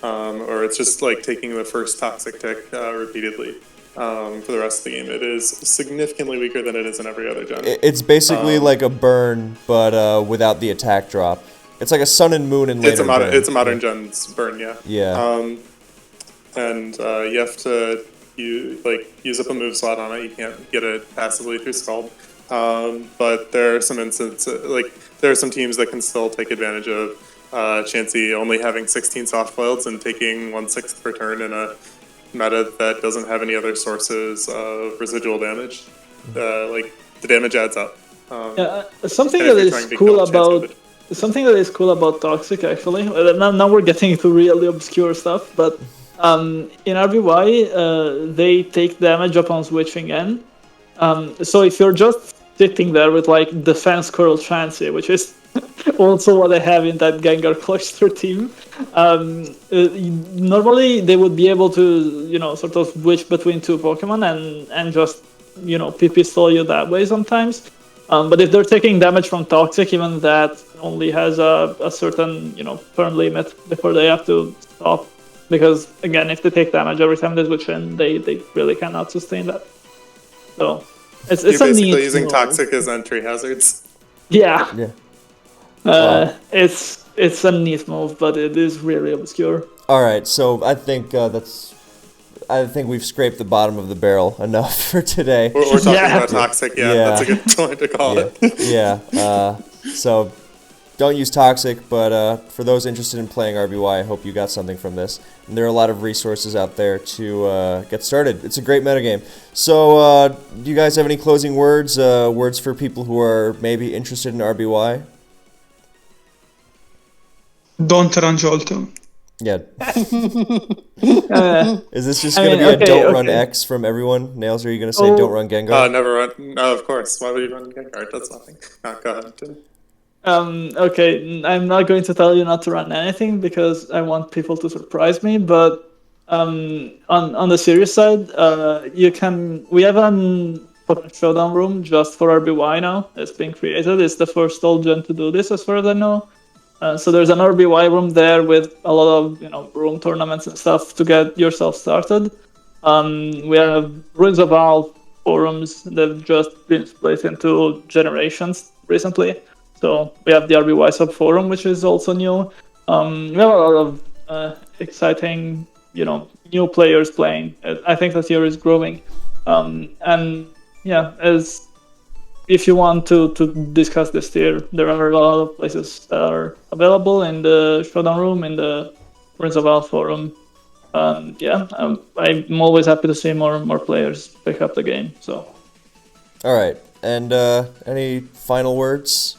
Or it's just like taking the first Toxic tick repeatedly. For the rest of the game, it is significantly weaker than it is in every other gen. It's basically like a burn, but without the attack drop. It's like a Sun and Moon and later burn. It's a modern gen's burn, yeah. Yeah. And you have to use up a move slot on it. You can't get it passively through Scald. But there are some instances, like there are some teams that can still take advantage of Chansey only having 16 soft boileds and taking 1/6 per turn in a meta that doesn't have any other sources of residual damage. Like the damage adds up. Something that is cool about Toxic actually. Now we're getting into really obscure stuff, but in RBY they take damage upon switching in. So if you're just sitting there with like defense curl Chansey, which is also what I have in that Gengar Cloyster team, normally they would be able to sort of switch between 2 Pokemon and just PP stall you that way sometimes. But if they're taking damage from Toxic, even that only has a certain firm limit before they have to stop. Because again, if they take damage every time they switch in, they really cannot sustain that. So it's You're a basically neat using move. Toxic as entry hazards. Yeah. Yeah. It's a neat move, but it is really obscure. All right, so I think we've scraped the bottom of the barrel enough for today. We're talking about Toxic, yeah, that's a good point to call it. Yeah. So don't use Toxic, but for those interested in playing RBY, I hope you got something from this. And there are a lot of resources out there to get started. It's a great metagame. So do you guys have any closing words? Words for people who are maybe interested in RBY? Don't run Jolteon. Yeah. Is this just going to be a don't run X from everyone? Nails, are you going to say don't run Gengar? Never run. No, of course. Why would you run Gengar? That's nothing. Go ahead. Okay, I'm not going to tell you not to run anything because I want people to surprise me. But on the serious side, we have a showdown room just for RBY now. It's been created. It's the first old gen to do this, as far as I know. So there's an RBY room there with a lot of room tournaments and stuff to get yourself started. We have Ruins of Valve forums that have just been split into generations recently. So we have the RBY sub forum, which is also new. We have a lot of exciting, new players playing. I think that year is growing, and yeah, as if you want to discuss this tier, there are a lot of places that are available in the Showdown room, in the Prince of Valve forum. Yeah, I'm always happy to see more players pick up the game. So, All right, and any final words?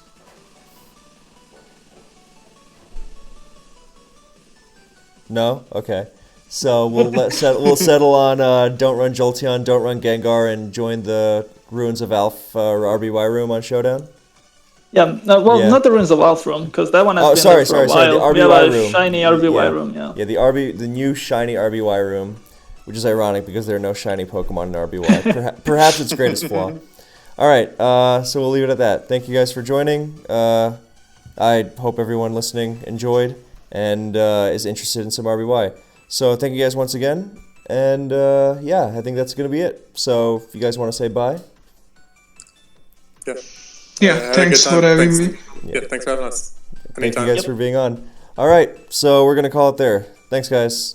No? Okay. So we'll settle on don't run Jolteon, don't run Gengar, and join the Ruins of Alph RBY room on Showdown. yeah, Yeah. not the Ruins of Alpha room, because that one has Oh, been sorry, there for a sorry, the while. We RBY have a room. shiny RBY Yeah. room, yeah. Yeah, the new shiny RBY room, which is ironic because there are no shiny Pokemon in RBY. Perhaps its greatest flaw. All right, so we'll leave it at that. Thank you guys for joining. I hope everyone listening enjoyed and is interested in some RBY. So thank you guys once again, and yeah, I think that's gonna be it. So if you guys want to say bye. Yeah. Yeah, Had a thanks good for time. having Thanks. me. Yeah, thanks for having us. Thank you Anytime. guys for being on. All right, so we're gonna call it there. Thanks, guys.